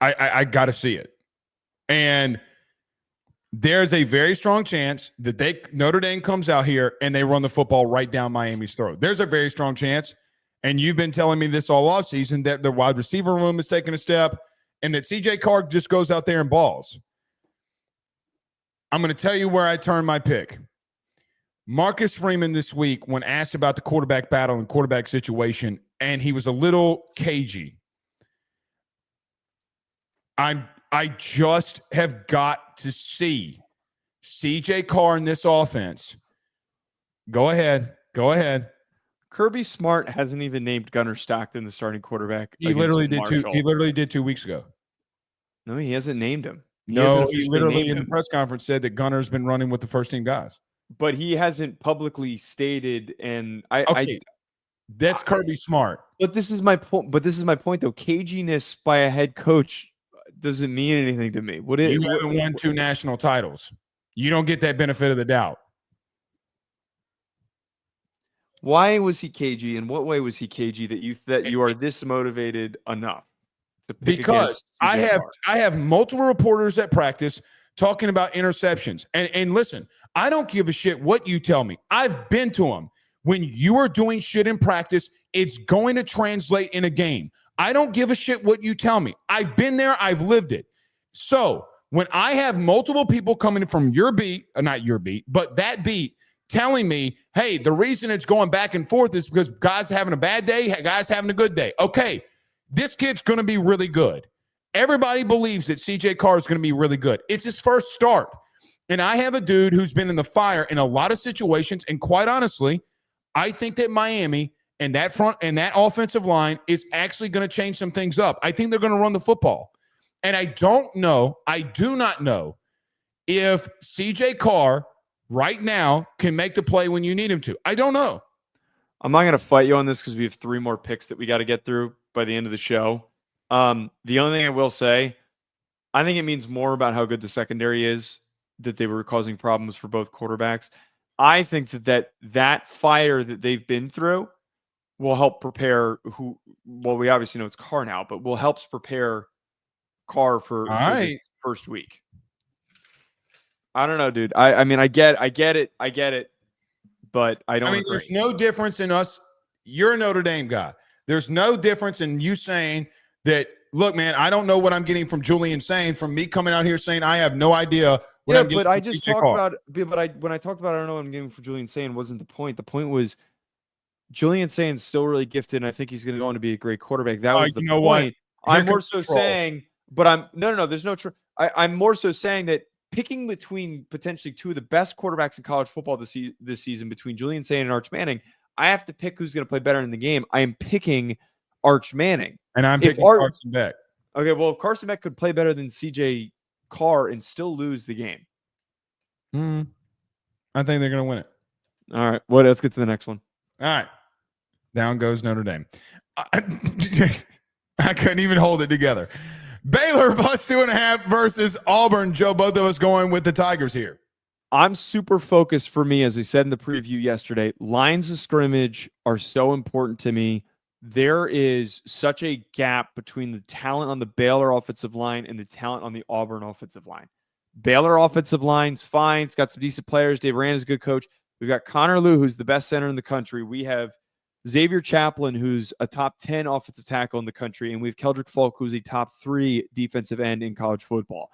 Speaker 1: I gotta see it. And there's a very strong chance that Notre Dame comes out here and they run the football right down Miami's throat. There's a very strong chance. And you've been telling me this all offseason that the wide receiver room is taking a step and that CJ Carr just goes out there and balls. I'm going to tell you where I turn my pick. Marcus Freeman this week, when asked about the quarterback battle and quarterback situation, and he was a little cagey. I just have got to see CJ Carr in this offense. Go ahead.
Speaker 2: Kirby Smart hasn't even named Gunnar Stockton the starting quarterback.
Speaker 1: He literally did 2 weeks ago.
Speaker 2: No, he hasn't named him.
Speaker 1: He literally in the press conference said that Gunner's been running with the first team guys.
Speaker 2: But he hasn't publicly stated, and
Speaker 1: that's Kirby Smart.
Speaker 2: But this is my point. Though, caginess by a head coach doesn't mean anything to me.
Speaker 1: You haven't won 2 national titles. You don't get that benefit of the doubt.
Speaker 2: Why was he cagey? In what way was he cagey that you are this motivated enough to pick?
Speaker 1: Because I have multiple reporters at practice talking about interceptions. And listen, I don't give a shit what you tell me. I've been to them. When you are doing shit in practice, it's going to translate in a game. I don't give a shit what you tell me. I've been there. I've lived it. So when I have multiple people coming from your beat, not your beat, but that beat, telling me, hey, the reason it's going back and forth is because guys having a bad day, guys having a good day. Okay, this kid's going to be really good. Everybody believes that CJ Carr is going to be really good. It's his first start. And I have a dude who's been in the fire in a lot of situations. And quite honestly, I think that Miami and that front and that offensive line is actually going to change some things up. I think they're going to run the football. And I do not know if CJ Carr right now can make the play when you need him to. I don't know.
Speaker 2: I'm not going to fight you on this because we have 3 more picks that we got to get through by the end of the show. The only thing I will say, I think it means more about how good the secondary is that they were causing problems for both quarterbacks. I think that fire that they've been through will help prepare we obviously know it's Carr now, but will help prepare Carr for this first week. I don't know, dude. I mean, I get it, but I don't agree.
Speaker 1: There's no difference in us. You're a Notre Dame guy. There's no difference in you saying that, look, man, I don't know what I'm getting from Julian saying, from me coming out here saying I have no idea what I'm getting.
Speaker 2: But I just talked about when I talked about I don't know what I'm getting from Julian saying wasn't the point. The point was Julian saying still really gifted, and I think he's going to go on to be a great quarterback. That was the point. I'm more so saying, but I'm no. There's no true. I'm more so saying that picking between potentially 2 of the best quarterbacks in college football this season between Julian Sain and Arch Manning, I have to pick who's going to play better in the game. I am picking Arch Manning,
Speaker 1: and I'm picking Carson Beck.
Speaker 2: Okay, well, if Carson Beck could play better than CJ Carr and still lose the game,
Speaker 1: I think they're going to win it.
Speaker 2: All right, well, let's get to the next one.
Speaker 1: All right. Down goes Notre Dame. I couldn't even hold it together. Baylor +2.5 versus Auburn. Joe, both of us going with the Tigers here.
Speaker 2: I'm super focused for me, as I said in the preview yesterday. Lines of scrimmage are so important to me. There is such a gap between the talent on the Baylor offensive line and the talent on the Auburn offensive line. Baylor offensive line's fine. It's got some decent players. Dave Rand is a good coach. We've got Connor Lew, who's the best center in the country. We have Xavier Chaplin, who's a top 10 offensive tackle in the country. And we have Keldrick Falk, who's a top 3 defensive end in college football.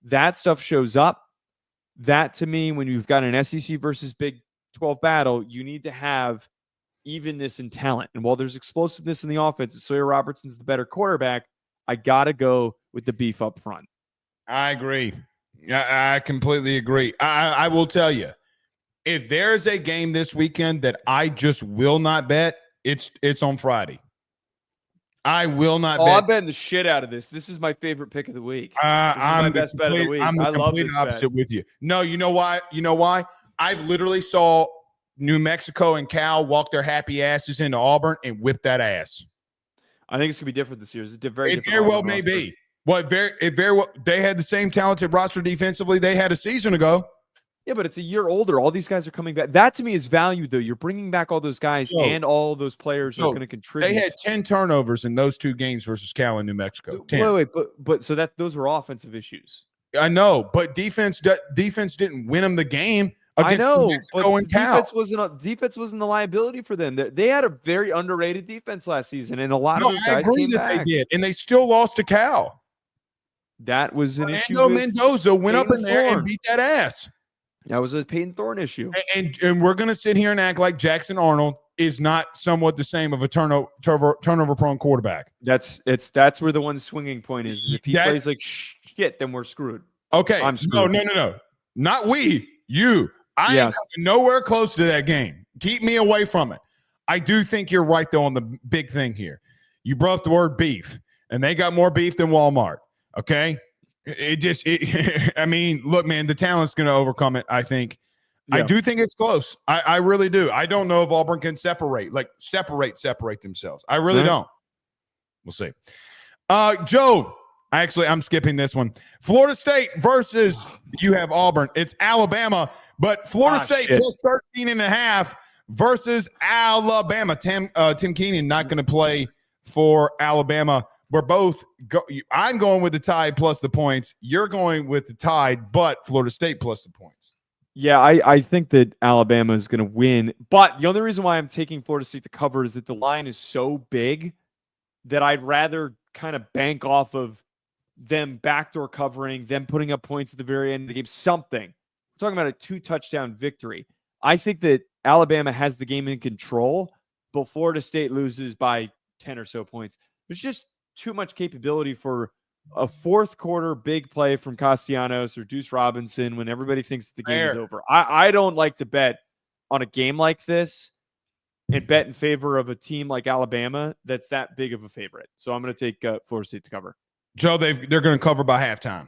Speaker 2: That stuff shows up. That, to me, when you've got an SEC versus Big 12 battle, you need to have evenness in talent. And while there's explosiveness in the offense, and Sawyer Robertson's the better quarterback, I got to go with the beef up front.
Speaker 1: I agree. I completely agree. I will tell you, if there's a game this weekend that I just will not bet, it's on Friday. I will not bet.
Speaker 2: I'm betting the shit out of this. This is my favorite pick of the week.
Speaker 1: I'm
Speaker 2: my best bet of the week.
Speaker 1: I'm the complete opposite with you. No, you know why? You know why? I've literally saw New Mexico and Cal walk their happy asses into Auburn and whip that ass.
Speaker 2: I think it's gonna be different this year. It's very
Speaker 1: different. It very well may be. Well, it very well. They had the same talented roster defensively they had a season ago.
Speaker 2: Yeah, but it's a year older. All these guys are coming back. That to me is value, though. You're bringing back all those guys, and all those players are going to contribute.
Speaker 1: They had 10 turnovers in those 2 games versus Cal and New Mexico. 10.
Speaker 2: Wait, but so those were offensive issues.
Speaker 1: I know, but defense didn't win them the game.
Speaker 2: I know,
Speaker 1: New Mexico and Cal.
Speaker 2: Defense wasn't the liability for them. They had a very underrated defense last season, and a lot of those guys came back.
Speaker 1: They did, and they still lost to Cal.
Speaker 2: That was an issue.
Speaker 1: Fernando Mendoza went up in there and beat that ass.
Speaker 2: That was a Peyton Thorne issue.
Speaker 1: And we're going to sit here and act like Jackson Arnold is not somewhat the same of a turnover-prone quarterback.
Speaker 2: That's where the one swinging point is. If he plays like shit, then we're screwed.
Speaker 1: Okay.
Speaker 2: I'm screwed.
Speaker 1: No. Not we. You. I ain't nowhere close to that game. Keep me away from it. I do think you're right, though, on the big thing here. You brought up the word beef, and they got more beef than Walmart. Okay? I mean, look, man, the talent's going to overcome it, I think. Yeah. I do think it's close. I really do. I don't know if Auburn can separate themselves. I really don't. We'll see. Joe, I'm skipping this one. Florida State versus, you have Auburn. It's Alabama, but Florida State plus 13.5 versus Alabama. Tim Keenan not going to play for Alabama. We're both I'm going with the Tide plus the points. You're going with the Tide, but Florida State plus the points.
Speaker 2: Yeah, I think that Alabama is going to win. But the only reason why I'm taking Florida State to cover is that the line is so big that I'd rather kind of bank off of them backdoor covering, them putting up points at the very end of the game, something. We're talking about a 2-touchdown victory. I think that Alabama has the game in control, but Florida State loses by 10 or so points. It's just too much capability for a fourth quarter big play from Castellanos or Deuce Robinson when everybody thinks the game is over. I don't like to bet on a game like this and bet in favor of a team like Alabama that's that big of a favorite. So I'm going to take Florida State to cover.
Speaker 1: Joe, they're going to cover by halftime.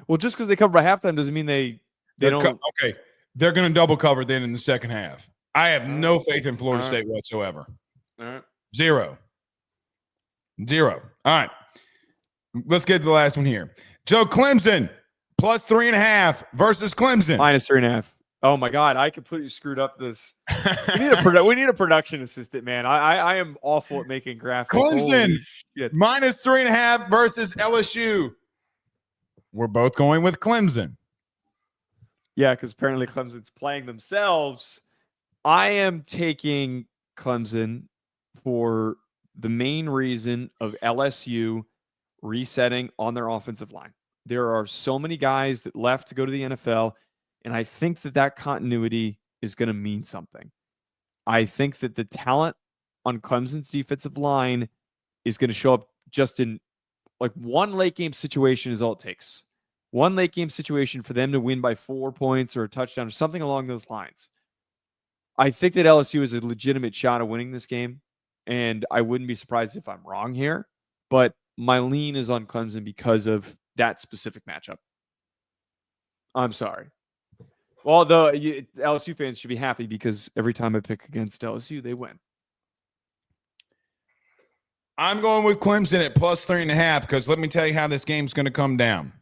Speaker 2: Well, just because they cover by halftime doesn't mean they don't.
Speaker 1: Okay, they're going to double cover then in the second half. I have no faith in Florida State whatsoever.
Speaker 2: All right.
Speaker 1: Zero. All right. Let's get to the last one here. Joe, Clemson plus 3.5 versus Clemson.
Speaker 2: Minus 3.5. Oh my God, I completely screwed up this. We need a production assistant, man. I am awful at making graphics.
Speaker 1: Clemson minus 3.5 versus LSU. We're both going with Clemson.
Speaker 2: Yeah, because apparently Clemson's playing themselves. I am taking Clemson for the main reason of LSU resetting on their offensive line. There are so many guys that left to go to the NFL, and I think that continuity is going to mean something. I think that the talent on Clemson's defensive line is going to show up just in like one late game situation is all it takes. One late game situation for them to win by 4 points or a touchdown or something along those lines. I think that LSU is a legitimate shot of winning this game, and I wouldn't be surprised if I'm wrong here, but my lean is on Clemson because of that specific matchup. I'm sorry. Well, the LSU fans should be happy because every time I pick against LSU, they win.
Speaker 1: I'm going with Clemson at plus 3.5 because let me tell you how this game's going to come down.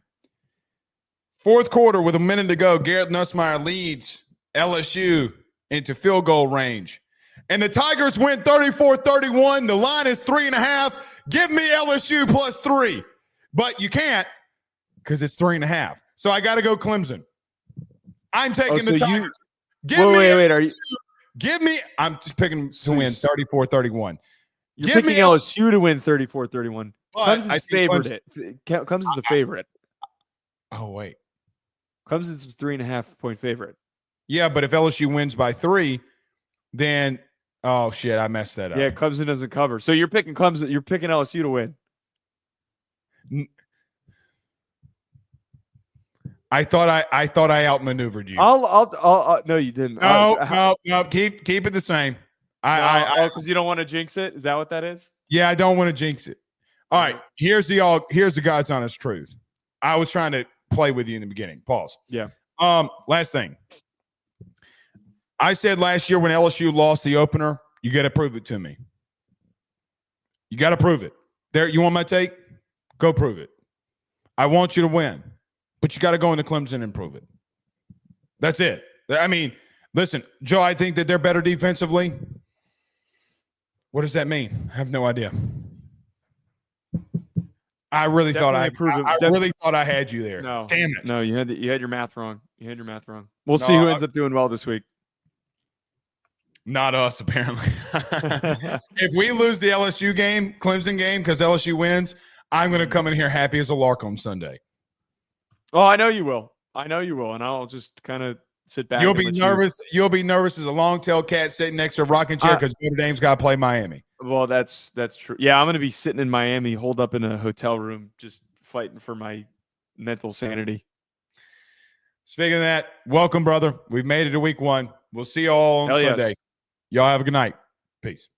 Speaker 1: Fourth quarter with a minute to go, Garrett Nussmeier leads LSU into field goal range. And the Tigers win 34-31. The line is 3.5. Give me LSU plus 3. But you can't because it's 3.5. So I got to go Clemson. I'm taking the Tigers. Give me. I'm just picking to win 34-31.
Speaker 2: You're picking LSU to win 34-31. Clemson's favorite. Clemson's the favorite.
Speaker 1: Oh, wait.
Speaker 2: Clemson's 3.5 point favorite.
Speaker 1: Yeah, but if LSU wins by 3, then oh shit, I messed that up.
Speaker 2: Yeah, Clemson doesn't cover. So you're picking Clemson. You're picking LSU to win.
Speaker 1: I thought I outmaneuvered you.
Speaker 2: I'll no, you didn't.
Speaker 1: No. Keep it the same.
Speaker 2: Because you don't want to jinx it. Is that what that is?
Speaker 1: Yeah, I don't want to jinx it. All right, here's the God's honest truth. I was trying to play with you in the beginning. Pause.
Speaker 2: Yeah.
Speaker 1: Last thing. I said last year when LSU lost the opener, you got to prove it to me. You got to prove it. There, you want my take? Go prove it. I want you to win, but you got to go into Clemson and prove it. That's it. I mean, listen, Joe, I think that they're better defensively. What does that mean? I have no idea. I really thought I had you there.
Speaker 2: No,
Speaker 1: damn it.
Speaker 2: No, you had your math wrong. We'll see who ends up doing well this week.
Speaker 1: Not us, apparently. If we lose the LSU game, Clemson game, because LSU wins, I'm going to come in here happy as a lark on Sunday.
Speaker 2: Oh, I know you will. And I'll just kind of sit back.
Speaker 1: You'll be nervous. You'll be nervous as a long-tailed cat sitting next to a rocking chair because Notre Dame's got to play Miami.
Speaker 2: Well, that's true. Yeah, I'm going to be sitting in Miami, holed up in a hotel room, just fighting for my mental sanity.
Speaker 1: Speaking of that, welcome, brother. We've made it to week 1. We'll see you all on Sunday. Y'all have a good night. Peace.